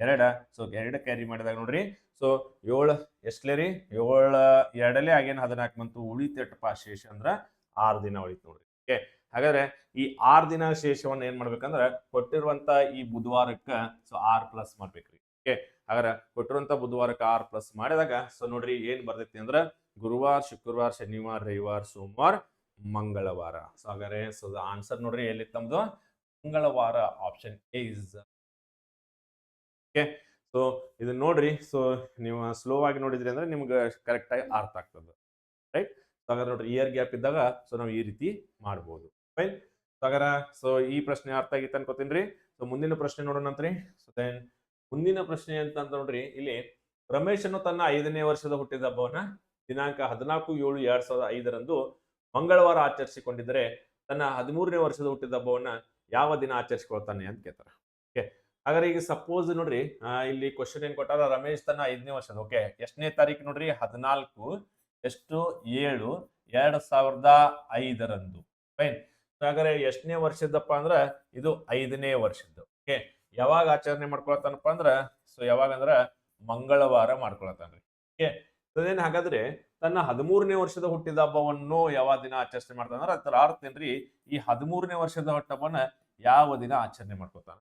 Speaker 1: 2. ಸೊ 2 ಕ್ಯಾರಿ ಮಾಡಿದಾಗ ನೋಡ್ರಿ ಸೊ 7 ಎಷ್ಟಲೇ ರೀ 7 2 ಆಗೇನ್ 14 ಬಂತು. ಉಳಿತು ಎಷ್ಟಪ್ಪ ಶೇಷ ಅಂದ್ರ 6 ದಿನ ಉಳಿತು ನೋಡ್ರಿ. ಓಕೆ, ಹಾಗಾದ್ರೆ ಈ 6 ದಿನ ಶೇಷವನ್ನ ಏನ್ ಮಾಡ್ಬೇಕಂದ್ರ ಕೊಟ್ಟಿರುವಂತ ಈ ಬುಧವಾರಕ್ಕ ಸೊ 6 ಪ್ಲಸ್ ಮಾಡ್ಬೇಕ್ರಿ. ಓಕೆ, ಹಾಗಾದ್ರೆ ಕೊಟ್ಟಿರುವಂತ ಬುಧವಾರಕ್ಕೆ 6 ಪ್ಲಸ್ ಮಾಡಿದಾಗ ಸೊ ನೋಡ್ರಿ ಏನ್ ಬರ್ತೈತಿ ಅಂದ್ರ ಗುರುವಾರ, ಶುಕ್ರವಾರ, ಶನಿವಾರ, ರವಿವಾರ, ಸೋಮವಾರ, ಮಂಗಳವಾರ. ಸೊ ಹಾಗಾದ್ರೆ ಸೊ ಆನ್ಸರ್ ನೋಡ್ರಿ ಎಲ್ಲಿ ತಮ್ದು ಮಂಗಳವಾರ, option A is. Okay, so ಇದನ್ನ ನೋಡ್ರಿ. ಸೊ ನೀವು ಸ್ಲೋ ಆಗಿ ನೋಡಿದ್ರಿ ಅಂದ್ರೆ ನಿಮ್ಗೆ ಕರೆಕ್ಟ್ ಆಗಿ ಅರ್ಥ ಆಗ್ತದೆ. ರೈಟ್, ಸೊ ಹಾಗಾದ್ರೆ ನೋಡ್ರಿ ಇಯರ್ ಗ್ಯಾಪ್ ಇದ್ದಾಗ ಸೊ ನಾವು ಈ ರೀತಿ ಮಾಡ್ಬೋದು. ಫೈನ್, ಸೊ ಹಾಗಾದ್ರೆ ಸೊ ಈ ಪ್ರಶ್ನೆ ಅರ್ಥ ಆಗಿತ್ತು ಅನ್ಕೋತೀನಿ. ಸೊ ಮುಂದಿನ ಪ್ರಶ್ನೆ ನೋಡೋಣಂತ್ರಿ. ಸೊ ದೆನ್ ಮುಂದಿನ ಪ್ರಶ್ನೆ ಅಂತ ನೋಡ್ರಿ, ಇಲ್ಲಿ ರಮೇಶನು ತನ್ನ 5ನೇ ವರ್ಷದ ಹುಟ್ಟಿದ ಹಬ್ಬವನ್ನ ದಿನಾಂಕ 14/7/2005 ಮಂಗಳವಾರ ಆಚರಿಸಿಕೊಂಡಿದ್ದರೆ ತನ್ನ 13ನೇ ವರ್ಷದ ಹುಟ್ಟಿದ ಹಬ್ಬವನ್ನ ಯಾವ ದಿನ ಆಚರಿಸಿಕೊಳ್ತಾನೆ ಅಂತ ಕೇಳ್ತಾರೆ. ಓಕೆ, ಹಾಗಾದ್ರೆ ಈಗ ಸಪೋಸ್ ನೋಡ್ರಿ ಇಲ್ಲಿ ಕ್ವಶನ್ ಏನ್ ಕೊಟ್ಟಾರ, ರಮೇಶ್ ತನ್ನ 5ನೇ ವರ್ಷದ ಓಕೆ ಎಷ್ಟನೇ ತಾರೀಕು ನೋಡ್ರಿ 14/7/2005. ಫೈನ್, ಹಾಗಾದ್ರೆ ಎಷ್ಟನೇ ವರ್ಷದಪ್ಪ ಅಂದ್ರ ಇದು 5ನೇ ವರ್ಷದ್ದು. ಓಕೆ, ಯಾವಾಗ ಆಚರಣೆ ಮಾಡ್ಕೊಳತಾನಪ್ಪ ಅಂದ್ರ ಸೊ ಯಾವಾಗ ಅಂದ್ರ ಮಂಗಳವಾರ ಮಾಡ್ಕೊಳತಾನ್ರಿ. ಓಕೆ, ಅದೇನ್ ಹಾಗಾದ್ರೆ ತನ್ನ 13ನೇ ವರ್ಷದ ಹುಟ್ಟಿದ ಹಬ್ಬವನ್ನು ಯಾವ ದಿನ ಆಚರಣೆ ಮಾಡ್ತಾನ ಅಂದ್ರೆ ಅದರ ಅರ್ಥ ಏನ್ರಿ, ಈ 13ನೇ ವರ್ಷದ ಹುಟ್ಟಹಬ್ಬನ ಯಾವ ದಿನ ಆಚರಣೆ ಮಾಡ್ಕೊತಾನ.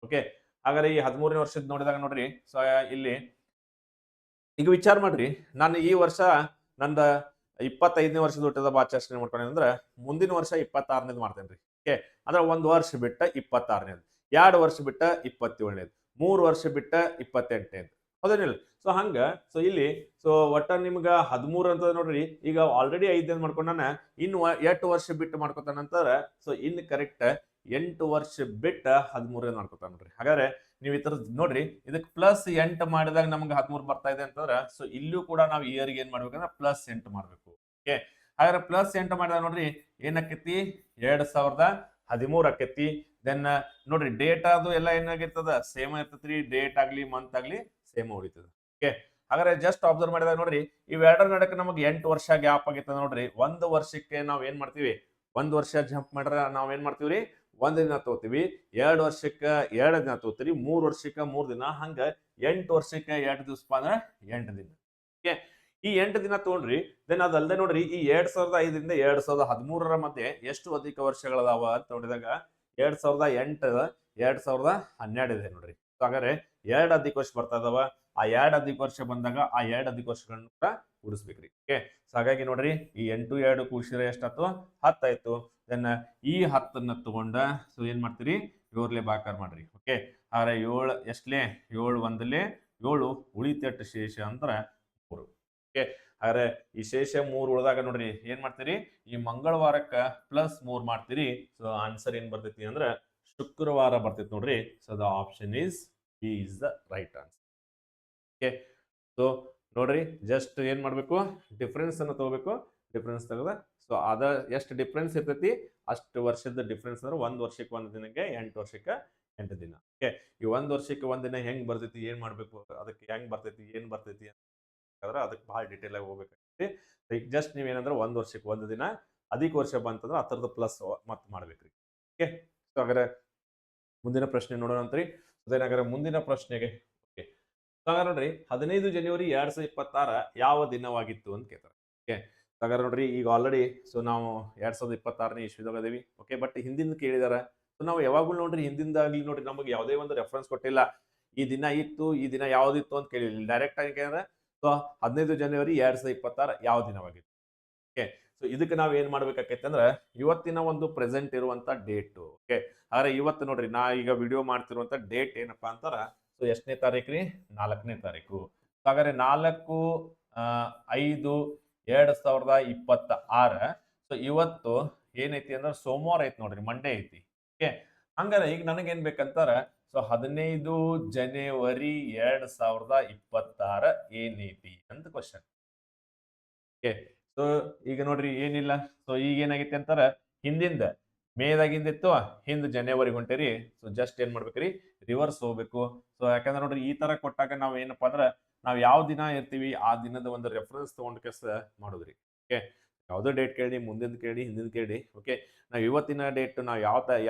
Speaker 1: ಓಕೆ, ಹಾಗಾದ್ರೆ ಈ 13ನೇ ವರ್ಷದ ನೋಡಿದಾಗ ನೋಡ್ರಿ ಸೊ ಇಲ್ಲಿ ಈಗ ವಿಚಾರ ಮಾಡ್ರಿ, ನಾನು ಈ ವರ್ಷ ನಂದ 25ನೇ ವರ್ಷದ ಹುಟ್ಟಿದ ಹಬ್ಬ ಆಚರಣೆ ಮಾಡ್ಕೊಂಡೆ ಅಂದ್ರೆ ಮುಂದಿನ ವರ್ಷ 26ನೇದು ಮಾಡ್ತೇನ್ರಿ. ಓಕೆ, ಅಂದ್ರೆ 1 ವರ್ಷ ಬಿಟ್ಟ 26ನೇದು, 2 ವರ್ಷ ಬಿಟ್ಟ 27ನೇದು, 3 ವರ್ಷ ಬಿಟ್ಟ 28ನೇದು. ಹೌದೇನಿಲ್ಲ? ಸೊ ಹಂಗ ಸೊ ಇಲ್ಲಿ ಸೊ ಒಟ್ಟ ನಿಮ್ಗ 13 ಅಂತ ನೋಡ್ರಿ, ಈಗ ಆಲ್ರೆಡಿ 5 ಮಾಡ್ಕೊಂಡಾನ, ಇನ್ನು 8 ವರ್ಷ ಬಿಟ್ಟು ಮಾಡ್ಕೊತಾನಂತಾರ. ಸೊ ಇನ್ನು ಕರೆಕ್ಟ್ 8 ವರ್ಷ ಬಿಟ್ಟ 13 ಮಾಡ್ಕೊತಾನ ನೋಡ್ರಿ. ಹಾಗಾದ್ರೆ ನೀವು ಈ ತರ ನೋಡ್ರಿ, ಇದಕ್ಕೆ ಪ್ಲಸ್ 8 ಮಾಡಿದಾಗ ನಮ್ಗೆ 13 ಬರ್ತಾ ಇದೆ ಅಂತಂದ್ರ ಸೊ ಇಲ್ಲೂ ಕೂಡ ನಾವು ಇಯರ್ಗೆ ಏನ್ ಮಾಡ್ಬೇಕಂದ್ರೆ ಪ್ಲಸ್ 8 ಮಾಡ್ಬೇಕು. ಓಕೆ, ಹಾಗಾದ್ರೆ ಪ್ಲಸ್ 8 ಮಾಡಿದಾಗ ನೋಡ್ರಿ ಏನಾಕೈತಿ 2013 ಆಕೈತಿ. ದೆನ್ ನೋಡ್ರಿ ಡೇಟ್ ಅದು ಎಲ್ಲ ಏನಾಗಿರ್ತದ ಸೇಮ್ ಇರ್ತೈತ್ರಿ, ಡೇಟ್ ಆಗ್ಲಿ ಮಂತ್ ಆಗ್ಲಿ ಸೇಮ್ ಉಳಿತದ. ಓಕೆ, ಹಾಗಾದ್ರೆ ಜಸ್ಟ್ ಅಬ್ಸರ್ವ್ ಮಾಡಿದಾಗ ನೋಡ್ರಿ ಇವೆರಡರ ನಡಕ ನಮಗೆ 8 ವರ್ಷ ಗ್ಯಾಪ್ ಆಗಿರ್ತದ ನೋಡ್ರಿ. 1 ವರ್ಷಕ್ಕೆ ನಾವ್ ಏನ್ ಮಾಡ್ತೀವಿ, 1 ವರ್ಷ ಜಂಪ್ ಮಾಡ್ರ ನಾವ್ ಏನ್ ಮಾಡ್ತೀವ್ರಿ 1 ದಿನ ತಗೋತೀವಿ, 2 ವರ್ಷಕ್ಕೆ 2 ದಿನ ತಗೋತೀವಿ, 3 ವರ್ಷಕ್ಕೆ 3 ದಿನ, ಹಂಗ 8 ವರ್ಷಕ್ಕೆ 2 ದಿವಸ ಅಂದ್ರೆ 8 ದಿನ. ಓಕೆ, ಈ 8 ದಿನ ತಗೊಂಡ್ರಿ. ದೆನ್ ಅದಲ್ಲದೆ ನೋಡ್ರಿ ಈ 2005ರಿಂದ 2013ರ ಮಧ್ಯೆ ಎಷ್ಟು ಅಧಿಕ ವರ್ಷಗಳದಾವ ಅಂತ ನೋಡಿದಾಗ 2008 2012 ಇದೆ ನೋಡ್ರಿ. ಹಾಗಾದ್ರೆ 2 ಅಧಿಕ ವರ್ಷ ಬರ್ತಾ ಇದಾವ. ಆ 2 ಅಧಿಕ ವರ್ಷ ಬಂದಾಗ ಆ 2 ಅಧಿಕ ವರ್ಷಗಳನ್ನ ಕೂಡ ಕೂಡಿಸ್ಬೇಕ್ರಿ. ಓಕೆ, ಸೊ ಹಾಗಾಗಿ ನೋಡ್ರಿ ಈ 8 2 ಕೂಡಿಸಿದ್ರೆ ಎಷ್ಟಾಯ್ತು 10 ಆಯ್ತು. ದೆನ್ ಈ 10ನ್ನ ತಗೊಂಡ ಸೊ ಏನ್ ಮಾಡ್ತೀರಿ 7ಲೆ ಭಾಗಾಕಾರ ಮಾಡ್ರಿ. ಓಕೆ, ಹಾಗಾದ್ರೆ 7 ಎಷ್ಟಲೇ 7 1ಲೆ 7 ಉಳಿತೆಟ್ಟು ಶೇಷ ಅಂದ್ರ 3. ಓಕೆ, ಹಾಗಾದ್ರೆ ಈ ಶೇಷ 3 ಉಳಿದಾಗ ನೋಡ್ರಿ ಏನ್ ಮಾಡ್ತೀರಿ, ಈ ಮಂಗಳವಾರಕ್ಕ ಪ್ಲಸ್ 3 ಮಾಡ್ತೀರಿ. ಸೊ ಆನ್ಸರ್ ಏನ್ ಬರ್ತೈತಿ ಅಂದ್ರ ಶುಕ್ರವಾರ ಬರ್ತೈತಿ ನೋಡ್ರಿ. So the option is B is the right answer. Okay, so ನೋಡ್ರಿ ಜಸ್ಟ್ ಏನ್ ಮಾಡ್ಬೇಕು, ಡಿಫ್ರೆನ್ಸ್ ಅನ್ನ ತಗೋಬೇಕು. ಡಿಫ್ರೆನ್ಸ್ ತೆಗೆದ ಸೊ ಅದ ಎಷ್ಟು ಡಿಫ್ರೆನ್ಸ್ ಇರ್ತೈತಿ ಅಷ್ಟು ವರ್ಷದ ಡಿಫ್ರೆನ್ಸ್ ಅಂದ್ರೆ 1 ವರ್ಷಕ್ಕೆ 1 ದಿನಕ್ಕೆ 8 ವರ್ಷಕ್ಕೆ 8 ದಿನ. ಓಕೆ, ಈ 1 ವರ್ಷಕ್ಕೆ 1 ದಿನ ಹೆಂಗ್ ಬರ್ತೈತಿ, ಏನ್ ಮಾಡ್ಬೇಕು, ಅದಕ್ಕೆ ಹೆಂಗ್ ಬರ್ತೈತಿ ಏನ್ ಬರ್ತೈತಿ ಅದಕ್ಕೆ ಬಹಳ ಡೀಟೇಲ್ ಆಗಿ ಹೋಗ್ಬೇಕಾಗ್ತೈತಿ. ಜಸ್ಟ್ ನೀವೇನಂದ್ರೆ 1 ವರ್ಷಕ್ಕೆ 1 ದಿನ ಅಧಿಕ ವರ್ಷ ಬಂತಂದ್ರೆ ಅದರದ್ದು ಪ್ಲಸ್ ಮತ್ತೆ ಮಾಡ್ಬೇಕ್ರಿ. ಓಕೆ, ಸೊ ಹಾಗಾದ್ರೆ ಮುಂದಿನ ಪ್ರಶ್ನೆ ನೋಡೋಣ ಅಂತ್ರಿ. ಅದೇನಾಗಾರೆ ಮುಂದಿನ ಪ್ರಶ್ನೆಗೆ ಓಕೆ, ಸೊ ಹಾಗಾದ್ರೆ ನೋಡ್ರಿ 15 ಜನವರಿ 2026 ಯಾವ ದಿನವಾಗಿತ್ತು ಅಂತ ಕೇಳ್ತಾರೆ. ಓಕೆ, ಹಾಗಾದ್ರೆ ನೋಡ್ರಿ ಈಗ ಆಲ್ರೆಡಿ ಸೊ ನಾವು 2026ನೇ ಇಸ್ವಿದಾಗ ಅದೀವಿ. ಓಕೆ, ಬಟ್ ಹಿಂದಿನ ಕೇಳಿದಾರ. ಸೊ ನಾವು ಯಾವಾಗಲೂ ನೋಡ್ರಿ ಹಿಂದಿಂದಾಗ್ಲಿ ನೋಡ್ರಿ ನಮಗೆ ಯಾವುದೇ ಒಂದು ರೆಫರೆನ್ಸ್ ಕೊಟ್ಟಿಲ್ಲ. ಈ ದಿನ ಇತ್ತು, ಈ ದಿನ ಯಾವ್ದಿತ್ತು ಅಂತ ಕೇಳಿಲ್ಲ. ಡೈರೆಕ್ಟ್ ಆಗಿ ಕೇಳಿದ್ರೆ ಸೊ 15 ಜನವರಿ 2026 ಯಾವ ದಿನವಾಗಿತ್ತು. ಓಕೆ, ಸೊ ಇದಕ್ಕೆ ನಾವ್ ಏನ್ ಮಾಡ್ಬೇಕಾಕೈತೆ ಅಂದ್ರೆ ಇವತ್ತಿನ ಒಂದು ಪ್ರೆಸೆಂಟ್ ಇರುವಂತ ಡೇಟ್. ಓಕೆ, ಆದ್ರೆ ಇವತ್ತು ನೋಡ್ರಿ ನಾ ಈಗ ವಿಡಿಯೋ ಮಾಡ್ತಿರುವಂತ ಡೇಟ್ ಏನಪ್ಪಾ ಅಂತಾರ ಸೊ ಎಷ್ಟನೇ ತಾರೀಕು ರೀ, 4ನೇ ತಾರೀಕು. ಹಾಗಾದ್ರೆ 4/5/2026. ಸೊ ಇವತ್ತು ಏನೈತಿ ಅಂದ್ರೆ ಸೋಮವಾರ ಐತಿ ನೋಡ್ರಿ, ಮಂಡೇ ಐತಿ. ಓಕೆ, ಹಂಗಾರೆ ಈಗ ನನಗೇನ್ ಬೇಕಂತಾರ ಸೊ 15 ಜನವರಿ 2026 ಏನೈತಿ ಅಂತ ಕ್ವಶನ್. ಓಕೆ, ಸೊ ಈಗ ನೋಡ್ರಿ ಏನಿಲ್ಲ. ಸೊ ಈಗ ಏನಾಗೈತಿ ಅಂತಾರ ಹಿಂದಿಂದ ಮೇದಾಗಿಂದಿತ್ತು, ಹಿಂದ್ ಜನವರಿ ಹೊಂಟೇರಿ. ಸೊ ಜಸ್ಟ್ ಏನ್ ಮಾಡ್ಬೇಕ್ರಿ, ರಿವರ್ಸ್ ಹೋಗ್ಬೇಕು. ಸೊ ಯಾಕಂದ್ರೆ ನೋಡ್ರಿ ಈ ತರ ಕೊಟ್ಟಾಗ ನಾವ್ ಏನಪ್ಪಾ ಅಂದ್ರ ನಾವ್ ಯಾವ ದಿನ ಇರ್ತೀವಿ ಆ ದಿನದ ಒಂದು ರೆಫರೆನ್ಸ್ ತಗೊಂಡ್ ಕೆಸ ಮಾಡುದ್ರಿ. ಓಕೆ, ಯಾವ್ದೋ ಡೇಟ್ ಕೇಳಿ, ಮುಂದಿನ ಕೇಳಿ, ಹಿಂದಿನ ಕೇಳಿ. ಓಕೆ, ನಾವ್ ಇವತ್ತಿನ ಡೇಟ್ ನಾವ್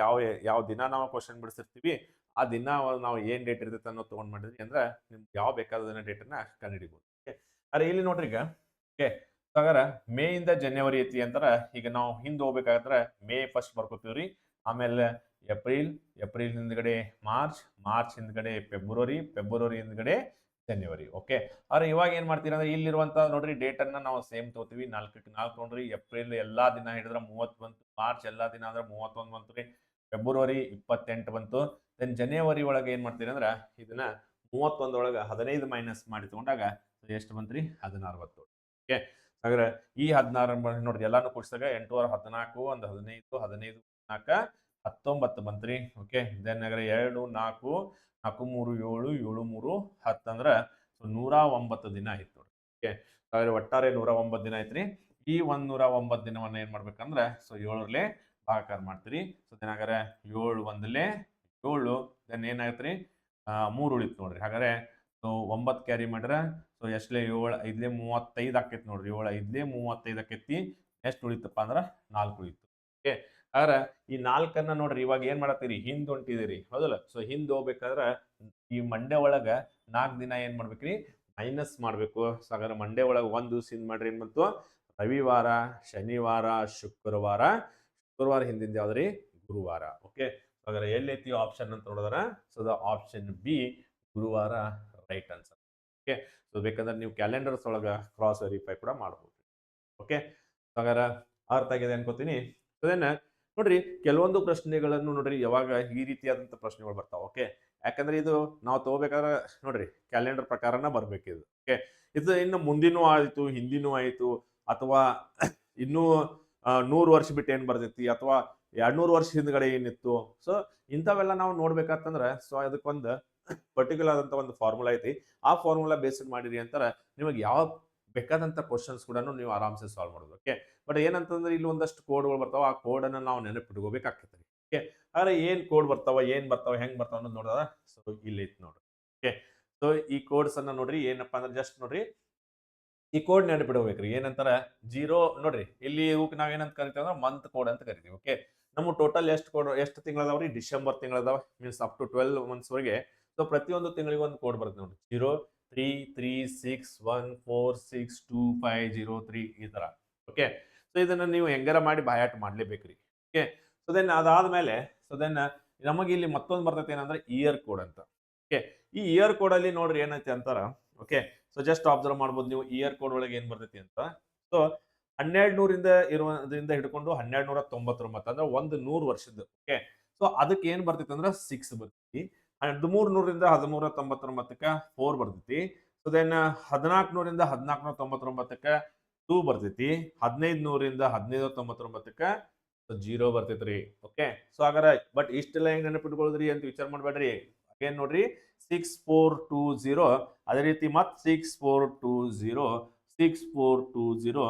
Speaker 1: ಯಾವ ದಿನ ನಾವು ಕ್ವಶನ್ ಬಿಡಿಸಿರ್ತೀವಿ ಆ ದಿನ ನಾವು ಏನ್ ಡೇಟ್ ಇರ್ತೈತೆ ಅನ್ನೋ ತಗೊಂಡ್ ಮಾಡಿದ್ರಿ ಅಂದ್ರೆ ನಿಮ್ಗೆ ಯಾವ ಬೇಕಾದ ಡೇಟ್ ಅನ್ನ ಕಂಡುಹಿಡಿಬಹುದು. ಓಕೆ, ಅರೆ ಇಲ್ಲಿ ನೋಡ್ರಿ ಈಗ ಓಕೆ, ಹಾಗಾರ ಮೇ ಇಂದ ಜನವರಿ ಐತಿ ಅಂತಾರ. ಈಗ ನಾವು ಹಿಂದ್ ಹೋಗ್ಬೇಕಾದ್ರೆ ಮೇ ಫಸ್ಟ್ ಬರ್ಕೋತೀವ್ರಿ, ಆಮೇಲೆ ಏಪ್ರಿಲ್ ಹಿಂದ್ಗಡೆ ಮಾರ್ಚ್ ಹಿಂದ್ಗಡೆ ಫೆಬ್ರವರಿ ಹಿಂದ್ಗಡೆ ಜನವರಿ. ಓಕೆ, ಆದ್ರೆ ಇವಾಗ ಏನ್ ಮಾಡ್ತೀರಿ ಅಂದ್ರೆ ಇಲ್ಲಿರುವಂತ ನೋಡ್ರಿ ಡೇಟ್ ಅನ್ನ ನಾವು ಸೇಮ್ ತಗೋತೀವಿ. 4ಕ್ಕೆ 4 ನೋಡ್ರಿ, ಏಪ್ರಿಲ್ ಎಲ್ಲಾ ದಿನ ಹಿಡಿದ್ರೆ 30 ಬಂತು, ಮಾರ್ಚ್ ಎಲ್ಲಾ ದಿನ ಅಂದ್ರೆ 31 ಬಂತು ರೀ, ಫೆಬ್ರವರಿ 28 ಬಂತು. ದೆನ್ ಜನವರಿ ಒಳಗೆ ಏನ್ ಮಾಡ್ತೀರಿ ಅಂದ್ರ ಇದನ್ನ 31 ಒಳಗ 15 ಮೈನಸ್ ಮಾಡಿ ತಗೊಂಡಾಗ ಎಷ್ಟು ಬಂತ್ರಿ, 16 ಬಂತು. ಓಕೆ, ಹಾಗಾದ್ರೆ ಈ 16 ನೋಡ್ರಿ ಎಲ್ಲಾನು ಕೂಡಿಸಿದಾಗ 8 × 14 ಒಂದು 15 15 4 19 ಬಂತ್ರಿ. ಓಕೆ, ದೆನ್ ಹಾಗಾದ್ರೆ 2 4 4 3 7 7 3 10 ಅಂದ್ರ 109 ದಿನ ಆಯ್ತು ನೋಡ್ರಿ. ಓಕೆ, ಹಾಗಾದ್ರೆ ಒಟ್ಟಾರೆ 109 ದಿನ ಐತ್ರಿ. ಈ 109 ದಿನವನ್ನ ಏನ್ ಮಾಡ್ಬೇಕಂದ್ರ ಸೊ 7ರ್ಲೆ ಭಾಗಾಕಾರ ಮಾಡ್ತೀರಿ. ಸೊ ದೆನ್ ಹಾಗಾದ್ರೆ 7 1ಲೆ 7, ದೆನ್ ಏನಾಗತ್ರಿ 3 ಉಳಿತು ನೋಡ್ರಿ. ಹಾಗಾದ್ರೆ ಸೊ 9 ಕ್ಯಾರಿ ಮಾಡ್ರ ಸೊ ಎಷ್ಟಲೇ 7 5ಲೆ 35 ಆಕೈತಿ ನೋಡ್ರಿ. 7 5ಲೆ 35 ಆಕೈತಿ. ಎಷ್ಟು ಉಳಿತಪ್ಪ ಅಂದ್ರ 4 ಉಳಿತು. ಓಕೆ, ಹಾಗಾದ್ರೆ ಈ 4ಅನ್ನ ನೋಡ್ರಿ ಇವಾಗ ಏನ್ ಮಾಡತ್ತೀರಿ, ಹಿಂದ್ ಹೊಂಟಿದಿರಿ ಹೌದಲ್ಲ. ಸೊ ಹಿಂದ್ ಹೋಗ್ಬೇಕಾದ್ರ ಈ ಮಂಡೆ ಒಳಗ 4 ದಿನ ಏನ್ ಮಾಡ್ಬೇಕ್ರಿ, ಮೈನಸ್ ಮಾಡ್ಬೇಕು. ಸೊ ಹಾಗಾದ್ರೆ ಮಂಡೆ ಒಳಗ ಒಂದ್ ದಿವ್ಸ ಹಿಂದ್ ಮಾಡ್ರಿ ಏನ್ ಬಂತು, ರವಿವಾರ, ಶನಿವಾರ, ಶುಕ್ರವಾರ ಹಿಂದಿಂದ ಯಾವ್ದ್ರಿ, ಗುರುವಾರ. ಓಕೆ, ಹಾಗಾದ್ರೆ ಎಲ್ಲೈತಿ ಆಪ್ಷನ್ ಅಂತ ನೋಡಿದ್ರ ಸೊ ದ ಆಪ್ಷನ್ ಬಿ ಗುರುವಾರ ರೈಟ್ ಆನ್ಸರ್. ಓಕೆ, ಸೊ ಬೇಕಂದ್ರೆ ನೀವು ಕ್ಯಾಲೆಂಡರ್ಸ್ ಒಳಗ ಕ್ರಾಸ್ ವೆರಿಫೈ ಕೂಡ ಮಾಡಬಹುದು. ಓಕೆ, ಹಾಗಾದ್ರೆ ಅರ್ಥ ಆಗಿದೆ ಅನ್ಕೋತೀನಿ. ನೋಡ್ರಿ ಕೆಲವೊಂದು ಪ್ರಶ್ನೆಗಳನ್ನು ನೋಡ್ರಿ ಯಾವಾಗ ಈ ರೀತಿಯಾದಂತ ಪ್ರಶ್ನೆಗಳು ಬರ್ತಾವ. ಓಕೆ, ಯಾಕಂದ್ರೆ ಇದು ನಾವು ತಗೋಬೇಕಾದ್ರೆ ನೋಡ್ರಿ ಕ್ಯಾಲೆಂಡರ್ ಪ್ರಕಾರನ ಬರ್ಬೇಕಿದು. ಓಕೆ, ಇದು ಇನ್ನು ಮುಂದಿನೂ ಆಯ್ತು, ಹಿಂದಿನೂ ಆಯ್ತು, ಅಥವಾ ಇನ್ನೂ 100 ವರ್ಷ ಬಿಟ್ಟು ಏನ್ ಬರ್ತೈತಿ, ಅಥವಾ 200 ವರ್ಷ ಹಿಂದ್ಗಡೆ ಏನಿತ್ತು. ಸೊ ಇಂಥವೆಲ್ಲ ನಾವು ನೋಡ್ಬೇಕಂತಂದ್ರ ಸೊ ಅದಕ್ಕೊಂದು ಪರ್ಟಿಕ್ಯುಲರ್ ಆದಂತ ಒಂದು ಫಾರ್ಮುಲಾ ಐತಿ. ಆ ಫಾರ್ಮುಲಾ ಬೇಸ್ಡ್ ಮಾಡಿರಿ ಅಂತಾರ ನಿಮಗೆ ಯಾವ ಬೇಕಾದಂತ ಕ್ವಶನ್ಸ್ ಕೂಡ ನೀವು ಆರಾಮ್ಸೆ ಸಾಲ್ವ್ ಮಾಡೋದು. ಓಕೆ, ಬಟ್ ಏನಂತಂದ್ರೆ ಇಲ್ಲಿ ಒಂದಷ್ಟು ಕೋಡ್ಗಳು ಬರ್ತಾವ, ಆ ಕೋಡ್ ಅನ್ನ ನಾವು ನೆನಪಿಟ್ಕೋಬೇಕಾಗ್ತದೆ. ಓಕೆ, ಆದ್ರೆ ಏನ್ ಕೋಡ್ ಬರ್ತಾವ, ಹೆಂಗ್ ಬರ್ತಾವ ಅನ್ನೋದು ನೋಡಿದ್ರ ಸೊ ಇಲ್ಲಿ ಐತಿ ನೋಡ್ರಿ. ಓಕೆ, ಸೊ ಈ ಕೋಡ್ಸ್ ಅನ್ನ ನೋಡ್ರಿ ಏನಪ್ಪಾ ಅಂದ್ರೆ ಜಸ್ಟ್ ನೋಡ್ರಿ ಈ ಕೋಡ್ ನೆನಪಿಡ್ಬೇಕ್ರಿ. ಏನಂತಾರ 0 ನೋಡ್ರಿ ಇಲ್ಲಿ ಇವಕ್ಕೆ ನಾವ್ ಏನಂತ ಕರಿತೀವಿ ಅಂದ್ರೆ ಮಂತ್ ಕೋಡ್ ಅಂತ ಕರಿತೀವಿ. ಓಕೆ, ನಮ್ಮ ಟೋಟಲ್ ಎಷ್ಟು ತಿಂಗಳದಾವ್ರಿ, ಡಿಸೆಂಬರ್ ತಿಂಗಳದಾವ, ಮೀನ್ಸ್ ಅಪ್ ಟು 12 ಮಂತ್ಸ್ ವರೆಗೆ. ಸೊ ಪ್ರತಿಯೊಂದು ತಿಂಗಳಿಗೆ ಒಂದು ಕೋಡ್ ಬರುತ್ತೆ ನೋಡಿ, 0 3 3 6 1 4 6 2 5 0 3 ಈ ತರ. ಓಕೆ, ಸೊ ಇದನ್ನ ನೀವು ಹೆಂಗಾರ ಮಾಡಿ ಬಾಯಾಟ ಮಾಡ್ಲೇಬೇಕ್ರಿ. ಓಕೆ, ಸೊ ದೆನ್ ಅದಾದ್ಮೇಲೆ ಸೊ ದೆನ್ ನಮಗೆ ಇಲ್ಲಿ ಮತ್ತೊಂದು ಬರ್ತೈತೆ ಏನಂದ್ರೆ ಇಯರ್ ಕೋಡ್ ಅಂತ. ಓಕೆ, ಈ ಇಯರ್ ಕೋಡ್ ಅಲ್ಲಿ ನೋಡ್ರಿ ಏನೈತೆ ಅಂತಾರ. ಓಕೆ, ಸೊ ಜಸ್ಟ್ ಅಬ್ಸರ್ವ್ ಮಾಡ್ಬೋದು ನೀವು ಇಯರ್ ಕೋಡ್ ಒಳಗೆ ಏನ್ ಬರ್ತೈತಿ ಅಂತ. ಸೊ 1200 ಇರುವುದರಿಂದ ಹಿಡ್ಕೊಂಡು 1299 ಅಂದ್ರೆ 100 ವರ್ಷದ್ದು. ಓಕೆ, ಸೊ ಅದಕ್ಕೆ ಏನ್ ಬರ್ತೈತಿ ಅಂದ್ರೆ 6 ಬರ್ತೈತಿ. 1300ರಿಂದ 1399ಕ್ಕ 4 ಬರ್ತೈತಿ. ಸೊ ದೆನ್ 1400ರಿಂದ 1499ಕ್ಕ 2 ಬರ್ತೈತಿ. 1500ರಿಂದ 1599ಕ್ಕ 0 ಬರ್ತೈತ್ರಿ. ಓಕೆ, ಸೊ ಹಾಗಾದ್ರೆ ಬಟ್ ಇಷ್ಟೆಲ್ಲ ಹೆಂಗ್ ನೆನಪಿಟ್ಕೊಳ್ಳೋದ್ರಿ ಅಂತ ವಿಚಾರ ಮಾಡ್ಬೇಡ್ರಿ. ಅಗೇನ್ ನೋಡ್ರಿ 6420, ಅದೇ ರೀತಿ ಮತ್ 6420 6420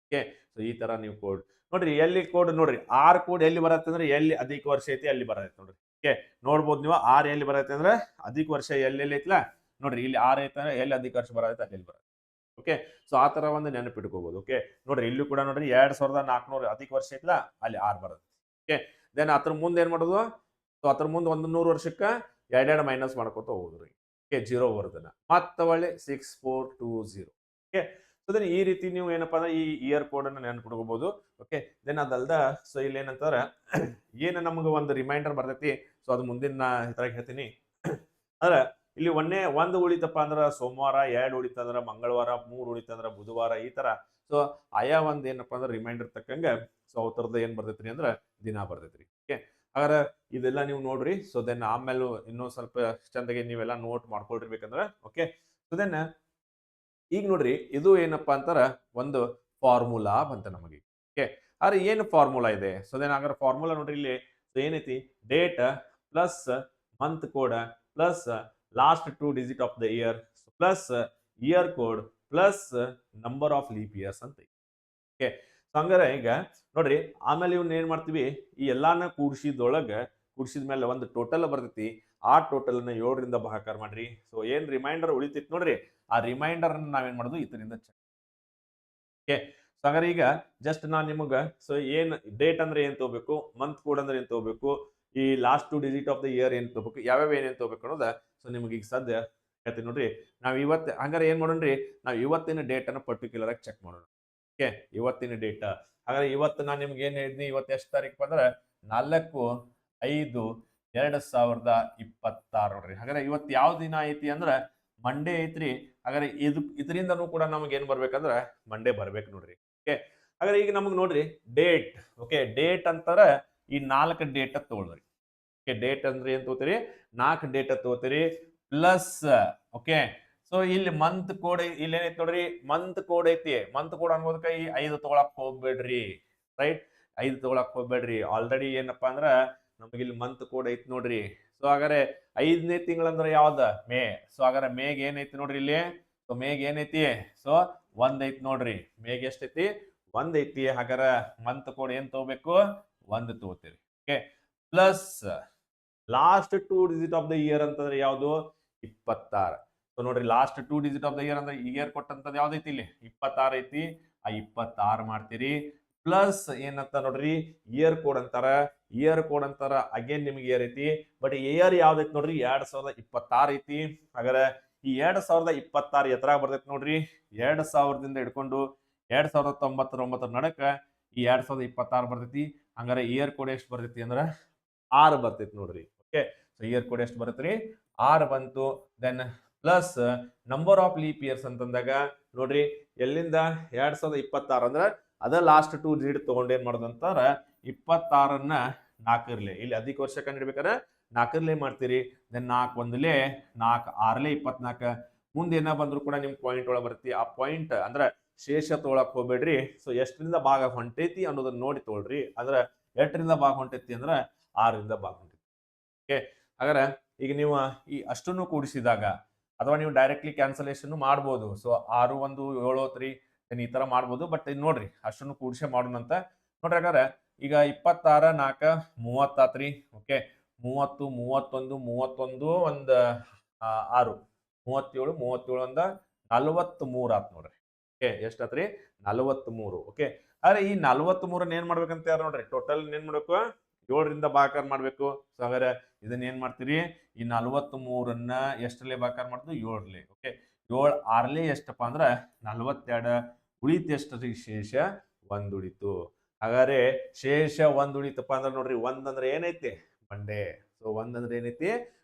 Speaker 1: ಓಕೆ, ಸೊ ಈ ತರ ನೀವು ಕೋಡ್ ನೋಡ್ರಿ. ಎಲ್ಲಿ ಕೋಡ್ ನೋಡ್ರಿ, ಆರ್ ಕೋಡ್ ಎಲ್ಲಿ ಬರತ್ತೆ ಅಂದ್ರೆ ಎಲ್ಲಿ ಅಧಿಕ ವರ್ಷ ಐತಿ ಅಲ್ಲಿ ಬರತ್ತೆ ನೋಡ್ರಿ. ಓಕೆ, ನೋಡ್ಬೋದು ನೀವು ಆರ್ ಎಲ್ಲಿ ಬರತ್ತೆ ಅಂದ್ರೆ ಅಧಿಕ ವರ್ಷ ಎಲ್ಲೆಲ್ಲಿ ಐತ್ಲಾ ನೋಡ್ರಿ, ಇಲ್ಲಿ ಆರ್ ಐತೆ ಅಂದ್ರೆ ಎಲ್ಲಿ ಅಧಿಕ ವರ್ಷ ಬರತ್ತೆ ಅಲ್ಲಿ ಬರತ್ತೆ. ಓಕೆ. ಸೊ ಆ ತರ ಒಂದು ನೆನಪಿಟ್ಕೋಬಹುದು. ಓಕೆ. ನೋಡ್ರಿ ಇಲ್ಲೂ ಕೂಡ ನೋಡ್ರಿ 2400 ಅಧಿಕ ವರ್ಷ ಐತ್ಲಾ ಅಲ್ಲಿ 6 ಬರುತ್ತೆ. ಓಕೆ. ದೆನ್ ಅದ್ರ ಮುಂದೆ ಏನ್ ಮಾಡೋದು, ಸೊ ಅದ್ರ ಮುಂದೆ 100 ವರ್ಷಕ್ಕೆ ಎರಡೆರಡು ಮೈನಸ್ ಮಾಡ್ಕೊತ ಹೋಗುದ್ರಿ. ಓಕೆ, 0 ಬರೋದನ್ನ ಮತ್ತೆ ಒಳ್ಳೆ 6420. ಓಕೆ. ಸೊ ದೆನ್ ಈ ರೀತಿ ನೀವು ಏನಪ್ಪಾ ಅಂದ್ರೆ ಈ ಇಯರ್ ಕೋಡ್ ಅನ್ನ ನೆನ್ಪಿಟ್ಕೋಬಹುದು. ಓಕೆ. ದೆನ್ ಅದಲ್ದ ಸೊ ಇಲ್ಲಿ ಏನಂತಾರ ಏನು ನಮಗೆ ಒಂದು ರಿಮೈಂಡರ್ ಬರ್ತೈತಿ, ಸೊ ಅದು ಮುಂದಿನ ಇದ್ರಾಗ ಹೇಳ್ತೀನಿ. ಅಂದ್ರೆ ಇಲ್ಲಿ ಒಂದು ಉಳಿತಪ್ಪ ಅಂದ್ರ ಸೋಮವಾರ, 2 ಉಳಿತಂದ್ರ ಮಂಗಳವಾರ, 3 ಉಳಿತಂದ್ರ ಬುಧವಾರ, ಈ ತರ. ಸೊ ಆಯಾ ಒಂದ್ ಏನಪ್ಪಾ ಅಂದ್ರೆ ರಿಮೈಂಡರ್ ತಕ್ಕಂಗ ಸೊ ಅವತರದ ಏನ್ ಬರ್ತೈತ್ರಿ ಅಂದ್ರ ದಿನ ಬರ್ತೈತ್ರಿ. ಓಕೆ. ಹಾಗಾದ್ರೆ ಇದೆಲ್ಲ ನೀವು ನೋಡ್ರಿ. ಸೊ ದೆನ್ ಆಮೇಲೆ ಇನ್ನೂ ಸ್ವಲ್ಪ ಚಂದಗೆ ನೀವೆಲ್ಲ ನೋಟ್ ಮಾಡ್ಕೊಳ್ರಿಬೇಕಂದ್ರ. ಓಕೆ. ಸೊ ದೆನ್ ಈಗ ನೋಡ್ರಿ ಇದು ಏನಪ್ಪಾ ಅಂತಾರ ಒಂದು ಫಾರ್ಮುಲಾ ಬಂತ ನಮಗೆ. ಓಕೆ. ಆದ್ರೆ ಏನು ಫಾರ್ಮುಲಾ ಇದೆ? ಸೊ ದೆನ್ ಹಾಗಾದ್ರೆ ಫಾರ್ಮುಲಾ ನೋಡ್ರಿ ಇಲ್ಲಿ ಸೊ ಏನೈತಿ, date plus month code plus last 2 digit of the year plus year code plus number of leap years ಅಂತ. ಓಕೆ. ಸೊ ಹಂಗಾರೆ ಈಗ ನೋಡ್ರಿ ಆಮೇಲೆ ಇವ್ನ ಏನ್ ಮಾಡ್ತೀವಿ, ಈ ಎಲ್ಲಾನ ಕೂಡಿಸಿದ ಮೇಲೆ ಒಂದು ಟೋಟಲ್ ಬರ್ತೈತಿ. ಆ ಟೋಟಲ್ ನ 7ರಿಂದ ಭಾಗಾಕಾರ ಮಾಡ್ರಿ. ಸೊ ಏನ್ ರಿಮೈಂಡರ್ ಉಳಿತೈತಿ ನೋಡ್ರಿ, ಆ ರಿಮೈಂಡರ್ ನಾವೇನ್ ಮಾಡೋದು ಇದರಿಂದ ಚೆಕ್. ಓಕೆ. ಸೊ ಹಾಗಾದ್ರೆ ಈಗ ಜಸ್ಟ್ ನಾನ್ ನಿಮಗ ಸೊ ಏನ್ ಡೇಟ್ ಅಂದ್ರೆ ಏನ್ ತಗೋಬೇಕು, ಮಂತ್ ಕೋಡ್ ಅಂದ್ರೆ ಏನ್ ತಗೋಬೇಕು, ಈ last 2 digit of the year ಏನ್ ತಗೋಬೇಕು, ಯಾವ್ಯಾವ ಏನೇನ್ ತಗೋಬೇಕು ಅನ್ನೋದ ಸೊ ನಿಮಗೆ ಈಗ ಸದ್ಯ ಹೇಳ್ತೀನಿ ನೋಡ್ರಿ. ನಾವ್ ಹಂಗಾರೆ ಏನ್ ಮಾಡೋಣ್ರಿ, ನಾವ್ ಇವತ್ತಿನ ಡೇಟ್ ಅನ್ನ ಪರ್ಟಿಕ್ಯುಲರ್ ಆಗಿ ಚೆಕ್ ಮಾಡೋಣ. ಓಕೆ. ಇವತ್ತಿನ ಡೇಟ್ ಹಾಗಾದ್ರೆ ಇವತ್ತು ನಾನು ನಿಮ್ಗೆ ಏನ್ ಹೇಳಿದ್ನಿ, ಇವತ್ತು ಎಷ್ಟು ತಾರೀಕು ಅಂದ್ರೆ 4/5/2026 ನೋಡ್ರಿ. ಹಾಗಾದ್ರೆ ಇವತ್ತು ಯಾವ ದಿನ ಐತಿ ಅಂದ್ರ ಮಂಡೇ ಐತ್ರಿ. ಹಾಗಾದ್ರೆ ಇದರಿಂದನೂ ಕೂಡ ನಮಗೆ ಏನ್ ಬರ್ಬೇಕಂದ್ರ ಮಂಡೇ ಬರ್ಬೇಕು ನೋಡ್ರಿ. ಓಕೆ. ಹಾಗಾದ್ರೆ ಈಗ ನಮಗ್ ನೋಡ್ರಿ ಡೇಟ್. ಓಕೆ. ಡೇಟ್ ಅಂತಾರ ಈ 4 ಡೇಟ್ ತಗೊಳ್ರಿ. ಓಕೆ. ಡೇಟ್ ಅಂದ್ರೆ ಏನ್ ತಗೋತೀರಿ, 4 ಡೇಟ್ ತಗೋತೀರಿ ಪ್ಲಸ್. ಓಕೆ. ಸೊ ಇಲ್ಲಿ ಮಂತ್ ಕೋಡ್ ಇಲ್ಲಿ ಏನೈತಿ ನೋಡ್ರಿ, ಮಂತ್ ಕೋಡ್ ಐತಿ. ಮಂತ್ ಕೋಡ್ ಅನ್ಬೋದಕ್ಕ ಈ 5 ತಗೊಳಕ್ ಹೋಗ್ಬೇಡ್ರಿ. ರೈಟ್. 5 ತಗೊಳಕ್ ಹೋಗ್ಬೇಡ್ರಿ. ಆಲ್ರೆಡಿ ಏನಪ್ಪಾ ಅಂದ್ರ ನಮಗೆ ಇಲ್ಲಿ ಮಂತ್ ಕೋಡ್ ಐತಿ ನೋಡ್ರಿ. ಸೊ ಹಾಗಾದ್ರೆ 5ನೇ ತಿಂಗಳಂದ್ರ ಯಾವ್ದ, ಮೇ. ಸೊ ಹಾಗಾದ್ರೆ ಮೇಗ್ ಏನೈತಿ ನೋಡ್ರಿ ಇಲ್ಲಿ, ಸೊ ಮೇಗ್ ಏನೈತಿ, ಸೊ 1 ಐತಿ ನೋಡ್ರಿ. ಮೇಗ್ ಎಷ್ಟೈತಿ, 1 ಐತಿ. ಹಾಗಾದ್ರೆ ಮಂತ್ ಕೋಡ್ ಏನ್ ತಗೋಬೇಕು, 1 ತಗೋತೀರಿ. Okay. Plus last 2 digit of the year ಅಂತಂದ್ರೆ ಯಾವ್ದು, 26. ಸೊ ನೋಡ್ರಿ last 2 digit of the year ಅಂದ್ರೆ ಇಯರ್ ಕೊಟ್ಟಂತದ್ ಯಾವ್ದೈತಿ ಇಲ್ಲಿ 26 ಐತಿ. ಆ 26 ಮಾಡ್ತೀರಿ ಪ್ಲಸ್ ಏನಂತ ನೋಡ್ರಿ ಇಯರ್ ಕೋಡ್ ಅಂತಾರ. ಇಯರ್ ಕೋಡ್ ಅಂತಾರ ಅಗೇನ್ ನಿಮ್ಗೆ ಇಯರ್ ಐತಿ, ಬಟ್ ಇಯರ್ ಯಾವ್ದೈತಿ ನೋಡ್ರಿ 2026 ಐತಿ. ಹಾಗಾದ್ರೆ ಈ 2026 ಎತ್ತರಾಗ ಬರ್ತೈತಿ ನೋಡ್ರಿ. 2000ದಿಂದ ಹಿಡ್ಕೊಂಡು 2099 ನಡಕ ಈ 2026 ಬರ್ತೈತಿ. ಹಂಗಾರೆ ಇಯರ್ ಕೋಡ್ ಎಷ್ಟು ಬರ್ತೈತಿ ಅಂದ್ರ 6 ಬರ್ತೈತಿ ನೋಡ್ರಿ. ಓಕೆ. ಸೊ ಇಯರ್ ಕೋಡ್ ಎಷ್ಟು ಬರುತ್ತೆ, 6 ಬಂತು. Then plus number of leap years ಅಂತಂದಾಗ ನೋಡ್ರಿ ಎಲ್ಲಿಂದ 2026 ಅಂದ್ರ ಅದ ಲಾಸ್ಟ್ 2 ಡಿಜಿಟ್ ತಗೊಂಡ್ ಏನ್ ಮಾಡೋದಂತಾರ 26ನ್ನ 4 ಇಲ್ಲಿ ಅಧಿಕ ವರ್ಷ ಕಂಡಿಡ್ಬೇಕಾದ್ರೆ 4 ಮಾಡ್ತೀರಿ. ದೆನ್ 4 1 4 6 24. ಮುಂದೆ ಏನ ಬಂದ್ರು ಕೂಡ ನಿಮ್ ಪಾಯಿಂಟ್ ಒಳಗೆ ಬರುತ್ತೆ. ಆ ಪಾಯಿಂಟ್ ಅಂದ್ರ ಶೇಷ ತೊಗೊಳಕ್ ಹೋಗ್ಬೇಡ್ರಿ. ಸೊ ಎಷ್ಟರಿಂದ ಭಾಗ ಹೊಂಟೈತಿ ಅನ್ನೋದನ್ನ ನೋಡಿ ತೊಗೊಳ್ರಿ. ಅಂದ್ರ 8ರಿಂದ ಭಾಗ ಹೊಂಟೈತಿ ಅಂದ್ರ 6ರಿಂದ ಭಾಗ ಹೊಂಟೈತಿ. ಓಕೆ. ಹಾಗಾದ್ರೆ ಈಗ ನೀವು ಈ ಅಷ್ಟನ್ನು ಕೂಡಿಸಿದಾಗ ಅಥವಾ ನೀವು ಡೈರೆಕ್ಟ್ಲಿ ಕ್ಯಾನ್ಸಲೇಷನ್ ಮಾಡ್ಬೋದು. ಸೊ 6 1 7 3 ಈ ತರ ಮಾಡ್ಬೋದು. ಬಟ್ ನೋಡ್ರಿ ಅಷ್ಟನ್ನು ಕೂಡಿಸೇ ಮಾಡೋಣ ಅಂತ ನೋಡ್ರಿ. ಹಾಗಾದ್ರೆ ಈಗ 26 4 30 ಆತ್ರಿ. ಓಕೆ. 30 31 31 ಒಂದ್ 6 37 37 ಒಂದ 43 ಆತ್ ನೋಡ್ರಿ. ಓಕೆ. ಎಷ್ಟಾತ್ರಿ, 43. ಓಕೆ. ಆದ್ರೆ ಈ 43 ಏನ್ ಮಾಡ್ಬೇಕಂತ ಯಾರು ನೋಡ್ರಿ, ಟೋಟಲ್ ಏನ್ ಮಾಡ್ಬೇಕು, 7ರಿಂದ ಭಾಗಾಕಾರ ಮಾಡ್ಬೇಕು. ಸೊ ಹಾಗಾದ್ರೆ ಇದನ್ನ ಏನ್ ಮಾಡ್ತೀರಿ, ಈ 43ನ್ನ ಎಷ್ಟರಲ್ಲಿ ಭಾಗಾಕಾರ ಮಾಡುದು, 7ರಲ್ಲಿ. ಓಕೆ. 7 6ಲಿ ಎಷ್ಟಪ್ಪ ಅಂದ್ರ 42. ಉಳಿತು ಎಷ್ಟರಿ, ಶೇಷ 1 ಉಳಿತು. ಹಾಗಾದ್ರೆ ಶೇಷ 1 ಉಳಿತಪ್ಪ ಅಂದ್ರ ನೋಡ್ರಿ 1 ಅಂದ್ರೆ ಏನೈತಿ, ಮಂಡೇ. ಸೊ 1 ಅಂದ್ರೆ ಏನೈತಿ,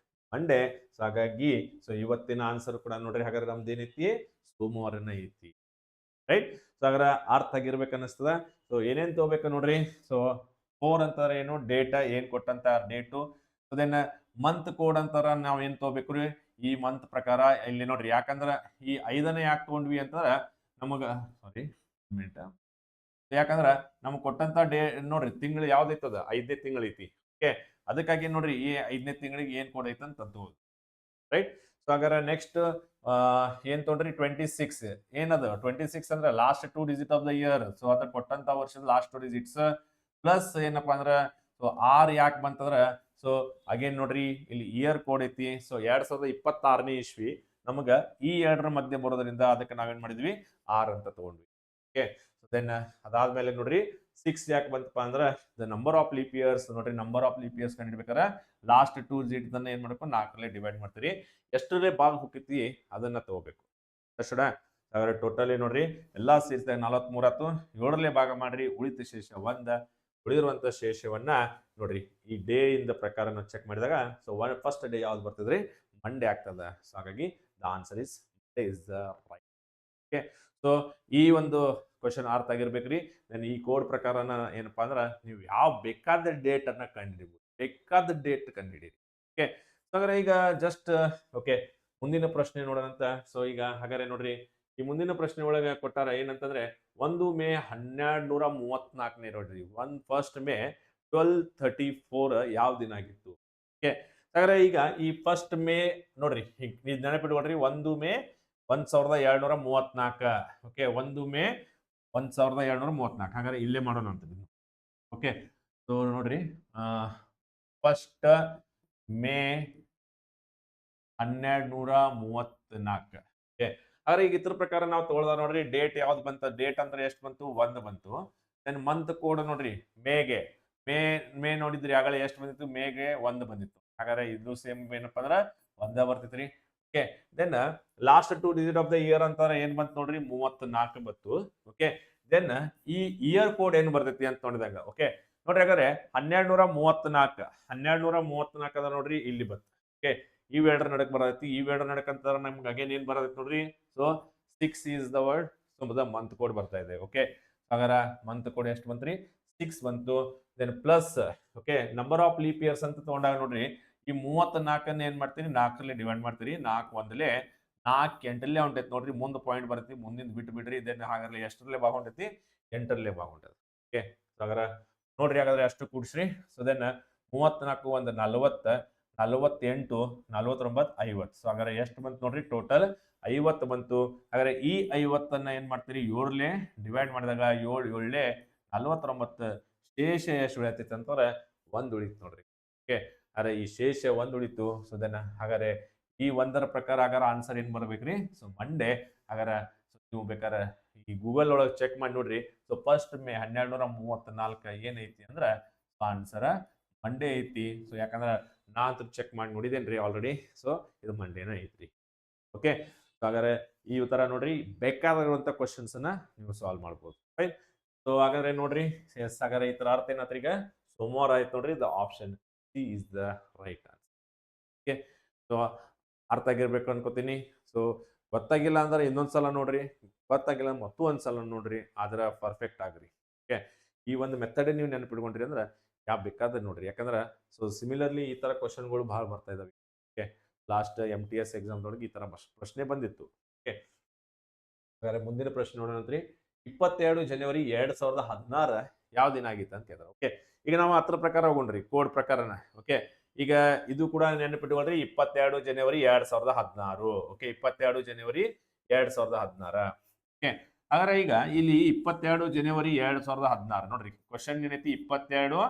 Speaker 1: ಮಂಡೇ. ಸೊ ಹಾಗಾಗಿ ಸೊ ಇವತ್ತಿನ ಆನ್ಸರ್ ಕೂಡ ನೋಡ್ರಿ ಹಾಗಾದ್ರೆ ನಮ್ದು ಏನೈತಿ, ಸೋಮವಾರನ ಐತಿ. ರೈಟ್. ಸೊ ಹಾಗಾದ್ರೆ ಅರ್ಥ ಆಗಿರ್ಬೇಕು ಅನಿಸ್ತದ. ಸೊ ಏನೇನ್ ತಗೋಬೇಕು ನೋಡ್ರಿ. ಸೊ 4 ಅಂತಾರ ಏನು, ಡೇಟಾ ಏನ್ ಕೊಟ್ಟಂತ date. So then month code ಅಂತಾರ ನಾವ್ ಏನ್ ತಗೋಬೇಕ್ರಿ, ಈ ಮಂತ್ ಪ್ರಕಾರ ಇಲ್ಲಿ ನೋಡ್ರಿ. ಯಾಕಂದ್ರ ಈ 5ನೇ ಯಾಕೆ ತಗೊಂಡ್ವಿ ಅಂತಂದ್ರ ನಮಗ ಸಾರಿ ಮಿನಿಟ್, ಯಾಕಂದ್ರ ನಮ್ಗೆ ಕೊಟ್ಟಂತ ನೋಡ್ರಿ ತಿಂಗಳು ಯಾವ್ದೈತದ 5ನೇ ತಿಂಗಳು ಐತಿ. ಓಕೆ. ಅದಕ್ಕಾಗಿ ನೋಡ್ರಿ ಈ 5ನೇ ತಿಂಗಳಿಗೆ ಏನ್ ಕೋಡ್ ಐತೆ ಅಂತ ತಗೋದು. ರೈಟ್. ಸೊ ಹಾಗಾದ್ರೆ ನೆಕ್ಸ್ಟ್ ಏನ್ ತೊಗೊಂಡ್ರಿ 26. ಏನದು 26 ಅಂದ್ರೆ last 2 digit of the year. So ಅದ ಕೊಟ್ಟಂತ ವರ್ಷದ ಲಾಸ್ಟ್ 2 ಡಿಜಿಟ್ಸ್ ಪ್ಲಸ್ ಏನಪ್ಪಾ ಅಂದ್ರ ಸೊ 6 ಯಾಕೆ ಬಂತಂದ್ರ ಸೊ ಅಗೇನ್ ನೋಡ್ರಿ ಇಲ್ಲಿ ಇಯರ್ ಕೋಡ್ ಐತಿ. ಸೊ 2026ನೇ ಇಸ್ವಿ ನಮಗ ಈ ಎರಡರ ಮಧ್ಯೆ ಬರೋದ್ರಿಂದ ಅದಕ್ಕೆ ನಾವೇನ್ ಮಾಡಿದ್ವಿ 6 ಅಂತ ತಗೊಂಡ್ವಿ. ಓಕೆ, ದೆನ್ ಅದಾದ್ಮೇಲೆ ನೋಡ್ರಿ 6 ಯಾಕೆ ಬಂತಪ್ಪ ಅಂದ್ರೆ the number of leap years. ನೋಡ್ರಿ ನಂಬರ್ ಆಫ್ ಲೀಪ್ ಇಯರ್ಸ್ ಕಂಡಿಡ್ಬೇಕಾದ್ರೆ ಲಾಸ್ಟ್ 2 ಡಿಜಿಟ್ ಅನ್ನ ಏನ್ ಮಾಡ್ಬೇಕು 4ರಲ್ಲಿ ಡಿವೈಡ್ ಮಾಡ್ತೀರಿ. ಎಷ್ಟರೇ ಭಾಗ ಹೋಗ್ತೈತಿ ಅದನ್ನ ತಗೋಬೇಕು. ಅಷ್ಟಡ ಹಾಗಾದ್ರೆ ಟೋಟಲಿ ನೋಡ್ರಿ ಎಲ್ಲಾ ಸೇರಿಸಿದಾಗ 43 ಆಯ್ತು. 7ರಲ್ಲಿ ಭಾಗ ಮಾಡ್ರಿ, ಉಳಿದ ಶೇಷ 1. ಉಳಿದಿರುವಂತ ಶೇಷವನ್ನ ನೋಡ್ರಿ ಈ ಡೇ ಇಂದ ಪ್ರಕಾರ ನಾವು ಚೆಕ್ ಮಾಡಿದಾಗ ಸೊ ಫಸ್ಟ್ ಡೇ ಯಾವ್ದು ಬರ್ತದ್ರಿ, ಮಂಡೇ ಆಗ್ತದ. ಸೊ ಹಾಗಾಗಿ the answer is Monday is the right. Okay, so ಈ ಒಂದು ಕ್ವಶನ್ ಅರ್ಥ ಆಗಿರ್ಬೇಕ್ರಿ. ದೆನ್ ಈ ಕೋಡ್ ಪ್ರಕಾರನ ಏನಪ್ಪಾ ಅಂದ್ರ ನೀವು ಯಾವ ಬೇಕಾದ ಡೇಟ್ ಅನ್ನ ಕಂಡಿಡಿಬಹುದು, ಬೇಕಾದ ಡೇಟ್ ಕಂಡಿಡೀರಿ. ಓಕೆ, ಸೊ ಹಾಗಾದ್ರೆ ಈಗ ಜಸ್ಟ್ ಓಕೆ ಮುಂದಿನ ಪ್ರಶ್ನೆ ನೋಡೋಣಂತ. ಸೊ ಈಗ ಹಾಗಾದ್ರೆ ನೋಡ್ರಿ ಈ ಮುಂದಿನ ಪ್ರಶ್ನೆ ಒಳಗೆ ಕೊಟ್ಟಾರ ಏನಂತಂದ್ರೆ 1 ಮೇ 1234ನೇ ನೋಡ್ರಿ 1 ಮೇ 1234 ಯಾವ ದಿನ ಆಗಿತ್ತು. ಓಕೆ, ಹಾಗಾದ್ರೆ ಈಗ ಈ 1 ಮೇ ನೋಡ್ರಿ ನೀವು ನೆನಪಿಟ್ಕೊಳ್ರಿ 1 ಮೇ 1234. ಓಕೆ, 1 ಮೇ 1234. ಹಾಗಾದ್ರೆ ಇಲ್ಲೇ ಮಾಡೋಣ ಅಂತ. ಓಕೆ, ಸೊ ನೋಡ್ರಿ 1 ಮೇ 1234. ಓಕೆ, ಆದ್ರೆ ಈಗ ಇದ್ರ ಪ್ರಕಾರ ನಾವು ತಗೊಳ್ದ ನೋಡ್ರಿ ಡೇಟ್ ಯಾವ್ದು ಬಂತ, ಡೇಟ್ ಅಂದ್ರೆ ಎಷ್ಟು ಬಂತು 1 ಬಂತು. ದೆನ್ ಮಂತ್ ಕೋಡ್ ನೋಡ್ರಿ ಮೇಗೆ ಮೇ ನೋಡಿದ್ರಿ ಆಗಲೇ ಎಷ್ಟು ಬಂದಿತ್ತು, ಮೇಗೆ 1 ಬಂದಿತ್ತು. ಹಾಗಾದ್ರೆ ಇದು ಸೇಮ್ ಏನಪ್ಪಾ ಅಂದ್ರ 1 ಬರ್ತೈತ್ರಿ. Okay, then last 2 digit of the year ಅಂತಾರೆ ಏನ್ ಬಂತು ನೋಡ್ರಿ 34 ಬಂತು. ಓಕೆ, ದೆನ್ ಈ ಇಯರ್ ಕೋಡ್ ಏನ್ ಬರ್ತೈತಿ ಅಂತ ನೋಡಿದಾಗ ಓಕೆ ನೋಡ್ರಿ ಹಾಗಾದ್ರೆ 1234 ಅದ ನೋಡ್ರಿ ಇಲ್ಲಿ ಬಂತು. ಓಕೆ, ಇವೆರಡರ ನಡಕ್ ಬರತೈತಿ, ಇವೆರಡರ ನಡಕ್ ಅಂತಾರ ನಮ್ಗೆ ಅಗೇನ್ ಏನ್ ಬರತೈತಿ ನೋಡ್ರಿ. So 6 is the word. So month code ಬರ್ತಾ ಇದೆ. ಓಕೆ, ಹಾಗಾರ ಮಂತ್ ಕೋಡ್ ಎಷ್ಟು ಬಂತ್ರಿ 6 ಬಂತು. Then plus okay number of leap years ಅಂತ ತಗೊಂಡಾಗ ನೋಡ್ರಿ ಈ 34 ಏನ್ ಮಾಡ್ತೀರಿ 4ರಲ್ಲಿ ಡಿವೈಡ್ ಮಾಡ್ತೀರಿ. 4 1ಲೆ 4 8ಲ್ಲೇ ಹೊಂಟೈತಿ ನೋಡ್ರಿ. ಮುಂದೆ ಪಾಯಿಂಟ್ ಬರುತ್ತೆ, ಮುಂದಿನ ಬಿಟ್ಟು ಬಿಡ್ರಿ. ದೆನ್ ಹಾಗಾದ್ರೆ ಎಷ್ಟರಲ್ಲೇ ಭಾಗ ಹೊಂಟೈತಿ 8ರಲ್ಲೇ ಭಾಗ ಹೊಂಟೈತಿ. ಓಕೆ, ಹಾಗಾದ್ರೆ ನೋಡ್ರಿ ಹಾಗಾದ್ರೆ ಅಷ್ಟು ಕೂಡಿಸ್ರಿ. So then 34 1 40 48 49 50. ಸೊ ಹಾಗಾದ್ರೆ ಎಷ್ಟು ಬಂತು ನೋಡ್ರಿ ಟೋಟಲ್ 50 ಬಂತು. ಹಾಗಾದ್ರೆ ಈ 50 ಏನ್ ಮಾಡ್ತೀರಿ 7ಲೆ ಡಿವೈಡ್ ಮಾಡಿದಾಗ 7 7ಲೆ 49. ಶೇಷ ಎಷ್ಟು ಉಳಿತೈತಿ ಅಂತಂದ್ರೆ 1 ಉಳಿತು ನೋಡ್ರಿ. ಓಕೆ, ಅರೆ ಈ ಶೇಷ 1 ಉಳಿತು. ಸೊ ದೆನ್ ಹಾಗಾದ್ರೆ ಈ 1ರ ಪ್ರಕಾರ ಹಾಗಾರ ಆನ್ಸರ್ ಏನ್ ಬರ್ಬೇಕ್ರಿ. So Monday. ಹಾಗಾರ ನೀವು ಬೇಕಾದ್ರೆ ಈ ಗೂಗಲ್ ಒಳಗೆ ಚೆಕ್ ಮಾಡಿ ನೋಡ್ರಿ. ಸೊ 1 ಮೇ 1234 ಏನೈತಿ ಅಂದ್ರ ಆನ್ಸರ್ ಮಂಡೇ ಐತಿ. ಸೊ ಯಾಕಂದ್ರ ನಾ ಅಂತ ಚೆಕ್ ಮಾಡಿ ನೋಡಿದೇನ್ರಿ ಆಲ್ರೆಡಿ. ಸೊ ಇದು ಮಂಡೇನ ಐತ್ರಿ. ಓಕೆ, ಹಾಗಾದ್ರೆ ಈ ಉತ್ತರ ನೋಡ್ರಿ ಬೇಕಾಗಿರುವಂತ ಕ್ವಶನ್ಸ್ ಅನ್ನ ನೀವು ಸಾಲ್ವ್ ಮಾಡ್ಬೋದು. ರೈಟ್. ಸೊ ಹಾಗಾದ್ರೆ ನೋಡ್ರಿ ಎಸ್ ಹಾಗಾದ್ರೆ ಈ ತರ ಅರ್ಥ ಏನಾತ್ರಿ ಈಗ ಸೋಮವಾರ ಆಯ್ತು ನೋಡ್ರಿ. The option C is the right answer. Okay, so ಅರ್ಥ ಆಗಿರ್ಬೇಕು ಅನ್ಕೋತೀನಿ. ಸೊ ಗೊತ್ತಾಗಿಲ್ಲ ಅಂದ್ರೆ ಇನ್ನೊಂದ್ಸಲ ನೋಡ್ರಿ, ಗೊತ್ತಾಗಿಲ್ಲ ಮತ್ತೊಂದ್ಸಲ ನೋಡ್ರಿ, ಆದ್ರ ಪರ್ಫೆಕ್ಟ್ ಆಗ್ರಿ. ಓಕೆ, ಈ ಒಂದು ಮೆಥಡ್ ನೀವು ನೆನಪಿಟ್ಕೊಂಡ್ರಿ ಅಂದ್ರೆ ಯಾವ ಬೇಕಾದ್ರೆ ನೋಡ್ರಿ. ಯಾಕಂದ್ರೆ ಸೊ ಸಿಮಿಲರ್ಲಿ ಈ ತರ ಕ್ವಶನ್ಗಳು ಬಹಳ ಬರ್ತಾ ಇದಾವೆ. ಓಕೆ, ಲಾಸ್ಟ್ MTS ಎಕ್ಸಾಮ್ ಒಳಗೆ ಈ ತರ ಪ್ರಶ್ನೆ ಬಂದಿತ್ತು. ಓಕೆ, ಹಾಗಾದ್ರೆ ಮುಂದಿನ ಪ್ರಶ್ನೆ ನೋಡೋಣಂತ್ರಿ. 22 ಜನವರಿ 2016 ಯಾವ ದಿನ ಆಗಿತ್ತು ಅಂತ ಕೇಳಿದ್ರು. ಓಕೆ, ಈಗ ನಾವು ಅದ್ರ ಪ್ರಕಾರ ಹೋಗೋಣ್ರಿ ಕೋಡ್ ಪ್ರಕಾರನ. ಓಕೆ, ಈಗ ಇದು ಕೂಡ ನೆನಪಿಟ್ಕೊಳ್ರಿ 22 ಜನವರಿ 2016. ಓಕೆ, 22 ಜನವರಿ 2016. ಓಕೆ, ಹಾಗಾದ್ರೆ ಈಗ ಇಲ್ಲಿ 22 ಜನವರಿ 2016 ನೋಡ್ರಿ ಕ್ವಶನ್ ಏನೈತಿ 22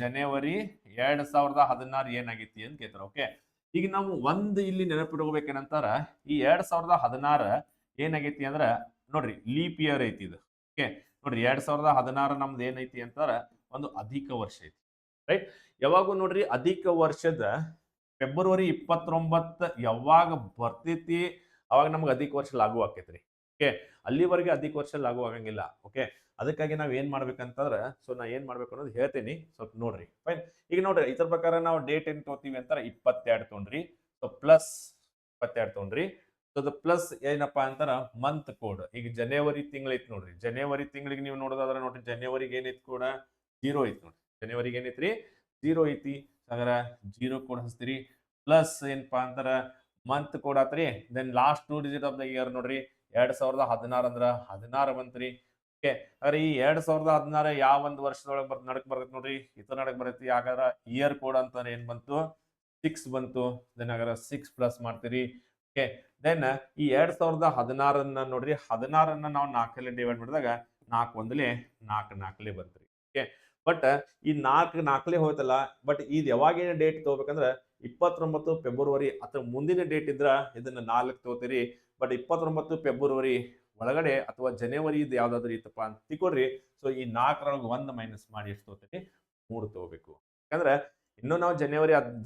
Speaker 1: ಜನವರಿ 2016 ಏನಾಗೈತಿ ಅಂತ ಕೇಳ್ತಾರ. ಓಕೆ, ಈಗ ನಾವು ಒಂದು ಇಲ್ಲಿ ನೆನಪಿಟ್ಕೋಬೇಕೇನಂತಾರ ಈ 2016 ಏನಾಗೈತಿ ಅಂದ್ರ ನೋಡ್ರಿ ಲೀಪ್ ಇಯರ್ ಐತಿ ಇದು. ಓಕೆ, ನೋಡ್ರಿ 2016 ನಮ್ದು ಏನೈತಿ ಅಂತಾರ ಒಂದು ಅಧಿಕ ವರ್ಷ ಐತಿ. ರೈಟ್, ಯಾವಾಗೂ ನೋಡ್ರಿ ಅಧಿಕ ವರ್ಷದ ಫೆಬ್ರವರಿ 29 ಯಾವಾಗ ಬರ್ತೈತಿ ಅವಾಗ ನಮ್ಗೆ ಅಧಿಕ ವರ್ಷ ಲಾಗು ಆಕೈತ್ರಿ. ಓಕೆ, ಅಲ್ಲಿವರೆಗೆ ಅಧಿಕ ವರ್ಷ ಲಾಗು ಆಗಂಗಿಲ್ಲ. ಓಕೆ, ಅದಕ್ಕಾಗಿ ನಾವ್ ಏನ್ ಮಾಡ್ಬೇಕಂತಂದ್ರ ಸೊ ನಾ ಏನ್ ಮಾಡ್ಬೇಕು ಅನ್ನೋದು ಹೇಳ್ತೀನಿ, ಸ್ವಲ್ಪ ನೋಡ್ರಿ. ಫೈನ್, ಈಗ ನೋಡ್ರಿ ಇದ್ರ ಪ್ರಕಾರ ನಾವು ಡೇಟ್ ಏನ್ ತಗೋತೀವಿ ಅಂತಾರ 22 ತೊಗೊಂಡ್ರಿ. ಸೊ ಪ್ಲಸ್ 22 ತೊಗೊಂಡ್ರಿ. ಸೊ ದ ಪ್ಲಸ್ ಏನಪ್ಪಾ ಅಂತಾರ ಮಂತ್ ಕೋಡ್. ಈಗ ಜನವರಿ ತಿಂಗಳೈತಿ ನೋಡ್ರಿ, ಜನವರಿ ತಿಂಗಳಿಗೆ ನೀವು ನೋಡೋದಾದ್ರೆ ನೋಡ್ರಿ ಜನವರಿಗೆ ಏನೈತಿ ಕೂಡ 0 ಐತಿ ನೋಡ್ರಿ. ಜನವರಿಗೆ ಏನೈತ್ರಿ 0 ಐತಿ. ಹಾಗಾರ 0 ಕೋಡ್ ಹಚ್ತೀರಿ. ಪ್ಲಸ್ ಏನಪ್ಪಾ ಅಂತಾರ ಮಂತ್ ಕೋಡ್ ಆತ್ರಿ. Then last 2 digit of the year ನೋಡ್ರಿ 2016 ಅಂದ್ರ 16 ಬಂತ್ರಿ. ಓಕೆ, ಹಾಗಾದ್ರೆ ಈ 2016 ಯಾವ ಒಂದು ವರ್ಷದೊಳಗೆ ನಡಕ್ ಬರ್ತೈತಿ ನೋಡ್ರಿ ಇತರ ನಡಕ್ ಬರ್ತೈತಿ. ಹಾಗಾದ್ರ ಇಯರ್ ಕೋಡ್ ಅಂತಾರ ಏನ್ ಬಂತು 6 ಬಂತು. ದೆನ್ ಹಾಗಾರ 6 ಪ್ಲಸ್ ಮಾಡ್ತೀರಿ. ಓಕೆ, ದೆನ್ ಈ 2016 ನೋಡ್ರಿ 16 ನಾವು 4ರಲ್ಲಿ ಡಿವೈಡ್ ಮಾಡಿದಾಗ 4 1ಲೆ 4 4ಲೆ ಬಂತ್ರಿ. ಓಕೆ, ಬಟ್ ಈ 4 4ಲೆ ಹೋಯ್ತಲ್ಲ. ಬಟ್ ಇದು ಯಾವಾಗ ಡೇಟ್ ತಗೋಬೇಕಂದ್ರ 29 ಫೆಬ್ರವರಿ ಅಥವಾ ಮುಂದಿನ ಡೇಟ್ ಇದ್ರ ಇದನ್ನ 4 ತಗೋತೀರಿ. ಬಟ್ 29 ಫೆಬ್ರವರಿ ಒಳಗಡೆ ಅಥವಾ ಜನವರಿ ಇದು ಯಾವ್ದಾದ್ರು ಇತ್ತಪ್ಪ ಅಂತ ತಿಳ್ಕೊಡ್ರಿ. ಸೊ ಈ 4ರೊಳಗೆ 1 ಮೈನಸ್ ಮಾಡಿ ಎಷ್ಟು ತಗೋತೀರಿ? 3 ತಗೋಬೇಕು. ಯಾಕಂದ್ರೆ ಇನ್ನು ನಾವು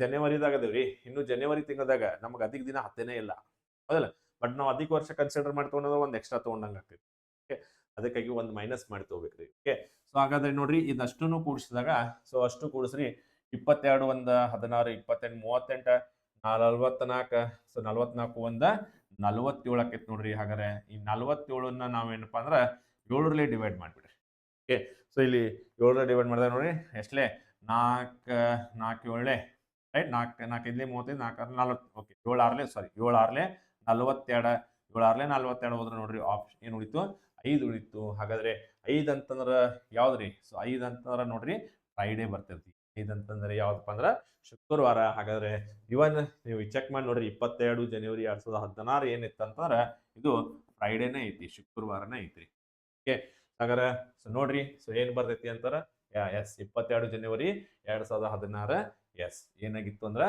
Speaker 1: ಜನವರಿದಾಗ ಅದೇವ್ರಿ. ಇನ್ನು ಜನವರಿ ತಿಂಗಳದಾಗ ನಮ್ಗೆ ಅಧಿಕ ದಿನ ಹತ್ತನೇ ಇಲ್ಲ, ಹೌದಲ್ಲ? ಬಟ್ ನಾವು ಅಧಿಕ ವರ್ಷ ಕನ್ಸಿಡರ್ ಮಾಡಿ ತಗೊಂಡ್ರೆ ಒಂದು ಎಕ್ಸ್ಟ್ರಾ ತಗೊಂಡಂಗೆ ಆಗ್ತೈತಿ. ಓಕೆ, ಅದಕ್ಕಾಗಿ ಒಂದು ಮೈನಸ್ ಮಾಡಿ ತಗೋಬೇಕ್ರಿ. ಓಕೆ, ಸೊ ಹಾಗಾದ್ರೆ ನೋಡ್ರಿ ಇದಷ್ಟನ್ನು ಕೂಡಿಸಿದಾಗ ಸೊ ಅಷ್ಟು ಕೂಡಿಸ್ರಿ 22 1 16 28 38 44 ಸೊ 44 1 47 ಆಕೈತಿ ನೋಡ್ರಿ. ಹಾಗಾದ್ರೆ ಈ 47ನ್ನ ನಾವೇನಪ್ಪಾ ಅಂದ್ರೆ 7ರಲ್ಲಿ ಡಿವೈಡ್ ಮಾಡ್ಬಿಡ್ರಿ. ಓಕೆ, ಸೊ ಇಲ್ಲಿ 7ರಲ್ಲಿ ಡಿವೈಡ್ ಮಾಡಿದಾಗ ನೋಡ್ರಿ ಎಷ್ಟಲೇ 4 4 7 ರೈಟ್, 4 4 5 35 4 40. ಓಕೆ, 7 6 ಸಾರಿ 7 6 42 7 6 42 ಹೋದ್ರೆ ನೋಡ್ರಿ ಆಪ್ಷನ್ ಏನು ಉಳಿತು? 5 ಉಳಿತು. ಹಾಗಾದ್ರೆ 5 ಅಂತಂದ್ರ ಯಾವ್ದ್ರಿ? ಸೊ 5 ಅಂತಂದ್ರ ನೋಡ್ರಿ ಫ್ರೈಡೇ ಬರ್ತೈತಿ. 5 ಅಂತಂದ್ರೆ ಯಾವ್ದಪ್ಪ ಅಂದ್ರ ಶುಕ್ರವಾರ. ಹಾಗಾದ್ರೆ ಇವನ್ ನೀವು ಚೆಕ್ ಮಾಡಿ ನೋಡ್ರಿ 22 ಜನವರಿ 2016 ಏನಿತ್ತು ಅಂತಂದ್ರ ಇದು ಫ್ರೈಡೇನೇ ಐತಿ, ಶುಕ್ರವಾರನೇ ಐತ್ರಿ. ಓಕೆ, ಹಾಗಾದ್ರೆ ಸೊ ನೋಡ್ರಿ ಸೊ ಏನ್ ಬರ್ತೈತಿ ಅಂತಾರ? ಎಸ್ 22 ಜನವರಿ 2016 ಎಸ್ ಏನಾಗಿತ್ತು ಅಂದ್ರ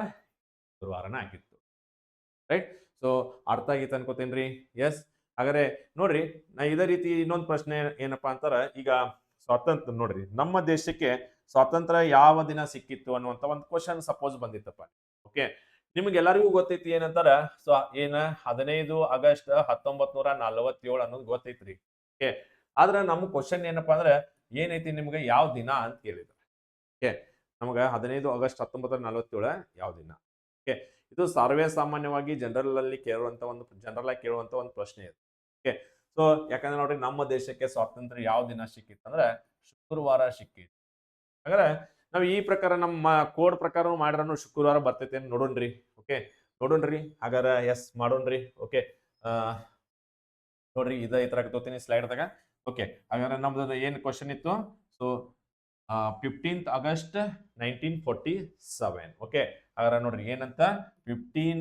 Speaker 1: ಶುಕ್ರವಾರನೇ ಆಗಿತ್ತು. ರೈಟ್, ಸೊ ಅರ್ಥ ಆಗಿತ್ತು ಅನ್ಕೋತೇನ್ರಿ. ಎಸ್, ಹಾಗಾದ್ರೆ ನೋಡ್ರಿ ನಾ ಇದೇ ರೀತಿ ಇನ್ನೊಂದು ಪ್ರಶ್ನೆ ಏನಪ್ಪಾ ಅಂತಾರ, ಈಗ ಸ್ವಾತಂತ್ರ್ಯ ನೋಡ್ರಿ ನಮ್ಮ ದೇಶಕ್ಕೆ ಸ್ವಾತಂತ್ರ್ಯ ಯಾವ ದಿನ ಸಿಕ್ಕಿತ್ತು ಅನ್ನುವಂತ ಒಂದು ಕ್ವಶನ್ ಸಪೋಸ್ ಬಂದಿತ್ತಪ್ಪ. ಓಕೆ, ನಿಮ್ಗೆಲ್ಲರಿಗೂ ಗೊತ್ತೈತಿ ಏನಂತಾರ? ಸೊ ಏನ 15 ಆಗಸ್ಟ್ 1947 ಅನ್ನೋದು ಗೊತ್ತೈತ್ರಿ. ಓಕೆ, ಆದ್ರ ನಮ್ಮ ಕ್ವಶನ್ ಏನಪ್ಪಾ ಅಂದ್ರೆ ಏನೈತಿ ನಿಮ್ಗೆ ಯಾವ ದಿನ ಅಂತ ಕೇಳಿದ್ರು. ಓಕೆ, ನಮಗ 15 ಆಗಸ್ಟ್ 1947 ಯಾವ ದಿನ? ಓಕೆ, ಇದು ಸರ್ವೇ ಸಾಮಾನ್ಯವಾಗಿ ಜನರಲ್ ಆಗಿ ಕೇಳುವಂತ ಒಂದು ಪ್ರಶ್ನೆ ಇದೆ. ಓಕೆ, ಸೊ ಯಾಕಂದ್ರೆ ನೋಡ್ರಿ ನಮ್ಮ ದೇಶಕ್ಕೆ ಸ್ವಾತಂತ್ರ್ಯ ಯಾವ ದಿನ ಸಿಕ್ಕಿತ್ತು ಅಂದ್ರೆ ಶುಕ್ರವಾರ ಸಿಕ್ಕಿತ್ತು. ಹಾಗಾದ್ರೆ ನಾವು ಈ ಪ್ರಕಾರ ನಮ್ಮ ಕೋಡ್ ಪ್ರಕಾರ ಮಾಡ್ರೂ ಶುಕ್ರವಾರ ಬರ್ತೈತೆ ನೋಡೋಣ್ರಿ. ಓಕೆ, ನೋಡೋಣ್ರಿ. ಹಾಗಾದ್ರೆ ಎಸ್ ಮಾಡೋಣ್ರಿ. ಓಕೆ, ನೋಡ್ರಿ ಈ ತರ ತೋತೀನಿ ಸ್ಲೈಡ್ದಾಗ. ಓಕೆ, ಹಾಗಾದ್ರೆ ನಮ್ದು ಏನ್ ಕ್ವಶನ್ ಇತ್ತು? So 15th August 1947. ಓಕೆ, ಹಾಗಾದ್ರೆ ನೋಡ್ರಿ ಏನಂತ 15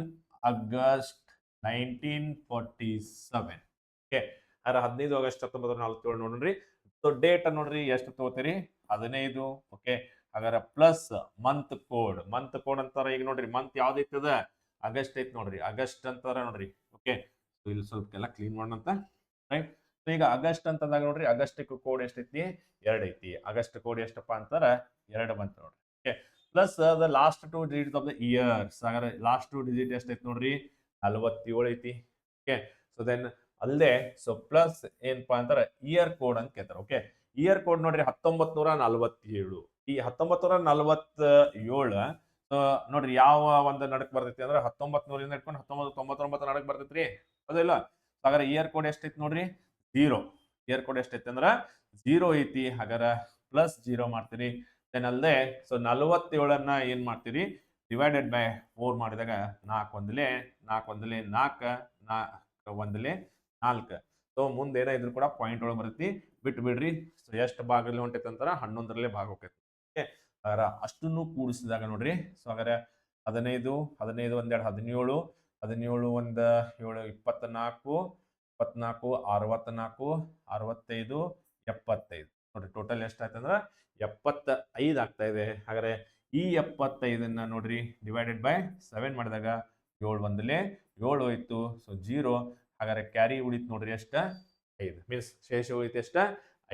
Speaker 1: ಆಗಸ್ಟ್ 1947. ಓಕೆ, ಹಾಗಾದ್ರೆ 15 ಆಗಸ್ಟ್ 1947 ನೋಡ್ರಿ. ಸೊ ಡೇಟ್ ನೋಡ್ರಿ ಎಷ್ಟು ತಗೋತೀರಿ? 15. ಓಕೆ, ಹಾಗಾದ್ರೆ ಪ್ಲಸ್ ಮಂತ್ ಕೋಡ್ ಅಂತಾರ. ಈಗ ನೋಡ್ರಿ ಮಂತ್ ಯಾವ್ದೈತದ? ಆಗಸ್ಟ್ ಐತಿ ನೋಡ್ರಿ, ಆಗಸ್ಟ್ ಅಂತಾರ ನೋಡ್ರಿ. ಓಕೆ, ಇಲ್ಲಿ ಸ್ವಲ್ಪ ಎಲ್ಲ ಕ್ಲೀನ್ ಮಾಡೋಣಂತ. ರೈಟ್, ಈಗ ಆಗಸ್ಟ್ ಅಂತಂದಾಗ ನೋಡ್ರಿ ಆಗಸ್ಟ್ ಕೋಡ್ ಎಷ್ಟೈತಿ? 2 ಐತಿ. ಆಗಸ್ಟ್ ಕೋಡ್ ಎಷ್ಟಪ್ಪ ಅಂತಾರ 2 ಬಂತ ನೋಡ್ರಿ. Okay, plus the last 2 digit of the years. ಹಾಗಾದ್ರೆ ಲಾಸ್ಟ್ 2 ಡಿಜಿಟ್ ಎಷ್ಟೈತಿ ನೋಡ್ರಿ? 47 ಐತಿ. ಓಕೆ, ಸೊ ದೆನ್ ಅಲ್ಲದೆ ಸೊ ಪ್ಲಸ್ ಏನಪ್ಪಾ ಅಂತಾರ ಇಯರ್ ಕೋಡ್ ಅಂತ ಕೇಳ್ತಾರ. ಓಕೆ, ಇಯರ್ ಕೋಡ್ ನೋಡ್ರಿ 1947. ಈ 1947 ನೋಡ್ರಿ ಯಾವ ಒಂದು ನಡಕ್ ಬರ್ತೈತಿ ಅಂದ್ರೆ 1900 ಹಿಡ್ಕೊಂಡು 1999 ನಡಕ್ ಬರ್ತೈತ್ರಿ, ಹೌದಿಲ್ಲ? ಹಾಗಾದ್ರೆ ಇಯರ್ ಕೋಡ್ ಎಷ್ಟೈತಿ ನೋಡ್ರಿ? 0. ಇಯರ್ ಕೋಡ್ ಎಷ್ಟೈತಿ ಅಂದ್ರ 0 ಐತಿ. ಹಾಗಾರ ಪ್ಲಸ್ 0 ಮಾಡ್ತೀರಿ. ದೆನ್ ಅಲ್ಲದೆ ಸೊ 47ನ್ನ ಏನ್ ಮಾಡ್ತೀರಿ? ಡಿವೈಡೆಡ್ ಬೈ 4 ಮಾಡಿದಾಗ 4 ಒಂದಲೇ 4 4 4. ಸೊ ಮುಂದೆ ಏನ ಇದ್ರು ಕೂಡ ಪಾಯಿಂಟ್ ಒಳಗೆ ಬರ್ತೈತಿ, ಬಿಟ್ಟು ಬಿಡ್ರಿ. ಸೊ ಎಷ್ಟು ಭಾಗದಲ್ಲಿ ಹೊಂಟೈತಿ ಅಂತಾರ 11ರಲ್ಲೇ ಭಾಗ ಹೋಗ್ತೈತಿ. ಓಕೆ, ಹಾಗಾರ ಅಷ್ಟನ್ನು ಕೂಡಿಸಿದಾಗ ನೋಡ್ರಿ ಸೊ ಹಾಗಾದ್ರೆ 15 15 ಒಂದೆರಡು 17 17 1 7 24 24 64 65 75 ನೋಡ್ರಿ ಟೋಟಲ್ ಎಷ್ಟಾಯ್ತು ಅಂದ್ರೆ 75 ಆಗ್ತಾ ಇದೆ. ಹಾಗಾದ್ರೆ ಈ 75ನ್ನ ನೋಡ್ರಿ ಡಿವೈಡೆಡ್ ಬೈ 7 ಮಾಡಿದಾಗ 7 ಒಂದಲೇ 7 ಹೋಯ್ತು. ಸೊ 0. ಹಾಗಾದ್ರೆ ಕ್ಯಾರಿ ಉಳಿತು ನೋಡ್ರಿ ಎಷ್ಟ? 5 ಮೀನ್ಸ್ ಶೇಷ ಉಳಿತು ಎಷ್ಟ?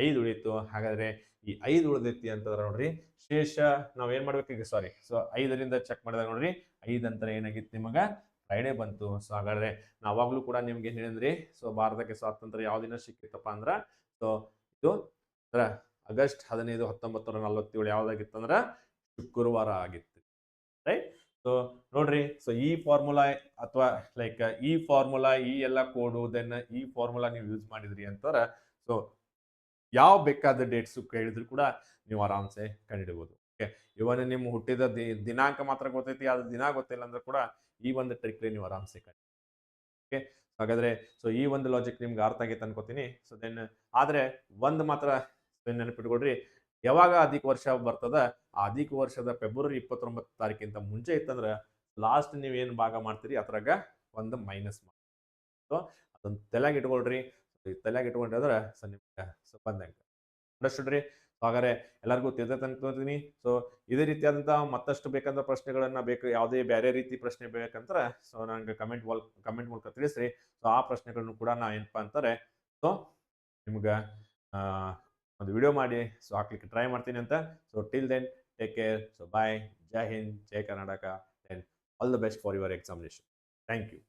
Speaker 1: 5 ಉಳಿತು. ಹಾಗಾದ್ರೆ ಈ 5 ಉಳಿದೈತಿ ಅಂತಂದ್ರೆ ನೋಡ್ರಿ ಶೇಷ ನಾವ್ ಏನ್ ಮಾಡ್ಬೇಕು ಈಗ? ಸಾರಿ, ಸೊ 5ರಿಂದ ಚೆಕ್ ಮಾಡಿದಾಗ ನೋಡ್ರಿ 5 ಅಂತ ಏನಾಗಿತ್ತು ನಿಮಗ? ಫ್ರೈಡೇ ಬಂತು. ಸೊ ಹಾಗಾದ್ರೆ ನಾವಾಗ್ಲೂ ಕೂಡ ನಿಮ್ಗೆ ಏನ್ ಹೇಳಿದ್ರಿ? ಸೊ ಭಾರತಕ್ಕೆ ಸ್ವಾತಂತ್ರ್ಯ ಯಾವ ದಿನ ಸಿಕ್ಕಿತ್ತಪ್ಪ ಅಂದ್ರ ಸೊ ಇದು ಆಗಸ್ಟ್ 15 1947 ಯಾವ್ದಾಗಿತ್ತು ಅಂದ್ರ ಶುಕ್ರವಾರ ಆಗಿತ್ತು. ರೈಟ್, ಸೊ ನೋಡ್ರಿ ಸೊ ಈ ಫಾರ್ಮುಲಾ ಅಥವಾ ಲೈಕ್ ಈ ಫಾರ್ಮುಲಾ ಈ ಎಲ್ಲ ಕೋಡು ದೆನ್ ಈ ಫಾರ್ಮುಲಾ ನೀವು ಯೂಸ್ ಮಾಡಿದ್ರಿ ಅಂತಾರ ಸೊ ಯಾವ ಬೇಕಾದ ಡೇಟ್ಸ್ ಕೇಳಿದ್ರು ಕೂಡ ನೀವು ಆರಾಮ್ಸೆ ಕಂಡುಹಿಡಬಹುದು. ಓಕೆ, ಇವನ್ ನಿಮ್ ಹುಟ್ಟಿದ ದಿನಾಂಕ ಮಾತ್ರ ಗೊತ್ತೈತಿ, ಅದು ದಿನ ಗೊತ್ತಿಲ್ಲ ಅಂದ್ರೆ ಕೂಡ ಈ ಒಂದು ಟ್ರಿಕ್ ನೀವು ಆರಾಮ್ಸೆ ಓಕೆ, ಹಾಗಾದ್ರೆ ಸೊ ಈ ಒಂದು ಲಾಜಿಕ್ ನಿಮ್ಗೆ ಅರ್ಥ ಆಗೈತೆ ಅನ್ಕೋತೀನಿ. ಸೊ ದೆನ್ ಆದ್ರೆ ಒಂದ್ ಮಾತ್ರ ನೆನಪಿಟ್ಕೊಡ್ರಿ, ಯಾವಾಗ ಅಧಿಕ ವರ್ಷ ಬರ್ತದ ಆ ಅಧಿಕ ವರ್ಷದ ಫೆಬ್ರವರಿ 29 ತಾರೀಕಿಂತ ಮುಂಚೆ ಇತ್ತಂದ್ರ ಲಾಸ್ಟ್ ನೀವ್ ಏನ್ ಭಾಗ ಮಾಡ್ತೀರಿ ಅದ್ರಾಗ ಒಂದು ಮೈನಸ್ ಮಾಡಿ. ಸೊ ಅದನ್ನ ತಲೆಯಾಗ ಇಟ್ಕೊಳ್ರಿ. ತಲೆಯಾಗ ಇಟ್ಕೊಂಡ್ರೆ ಸೊ ನಿಮ್ಗೆ ಬಂದಂಗ ಅಂಡರ್ಸ್ಟುಡ್ ರೀ. ಸೊ ಹಾಗಾದ್ರೆ ಎಲ್ಲರಿಗೂ ತಿಳಿದೈತೆ ಅನ್ಕೋತೀನಿ. ಸೊ ಇದೇ ರೀತಿಯಾದಂತಹ ಮತ್ತಷ್ಟು ಬೇಕಂದ್ರೆ ಪ್ರಶ್ನೆಗಳನ್ನ ಯಾವುದೇ ಬೇರೆ ರೀತಿ ಪ್ರಶ್ನೆ ಬೇಕಂದ್ರೆ ಸೊ ನನಗೆ ಕಮೆಂಟ್ ಮೂಲಕ ತಿಳಿಸ್ರಿ. ಸೊ ಆ ಪ್ರಶ್ನೆಗಳನ್ನು ಕೂಡ ನಾ ಏನಪ್ಪಾ ಅಂತಾರೆ ಸೊ ನಿಮ್ಗೆ ಒಂದು ವಿಡಿಯೋ ಮಾಡಿ ಸೊ ಹಾಕ್ಲಿಕ್ಕೆ ಟ್ರೈ ಮಾಡ್ತೀನಿ ಅಂತ. So till then take care. So bye. ಜೈ ಹಿಂದ್, ಜೈ Karnataka, and all the best for your examination. Thank you.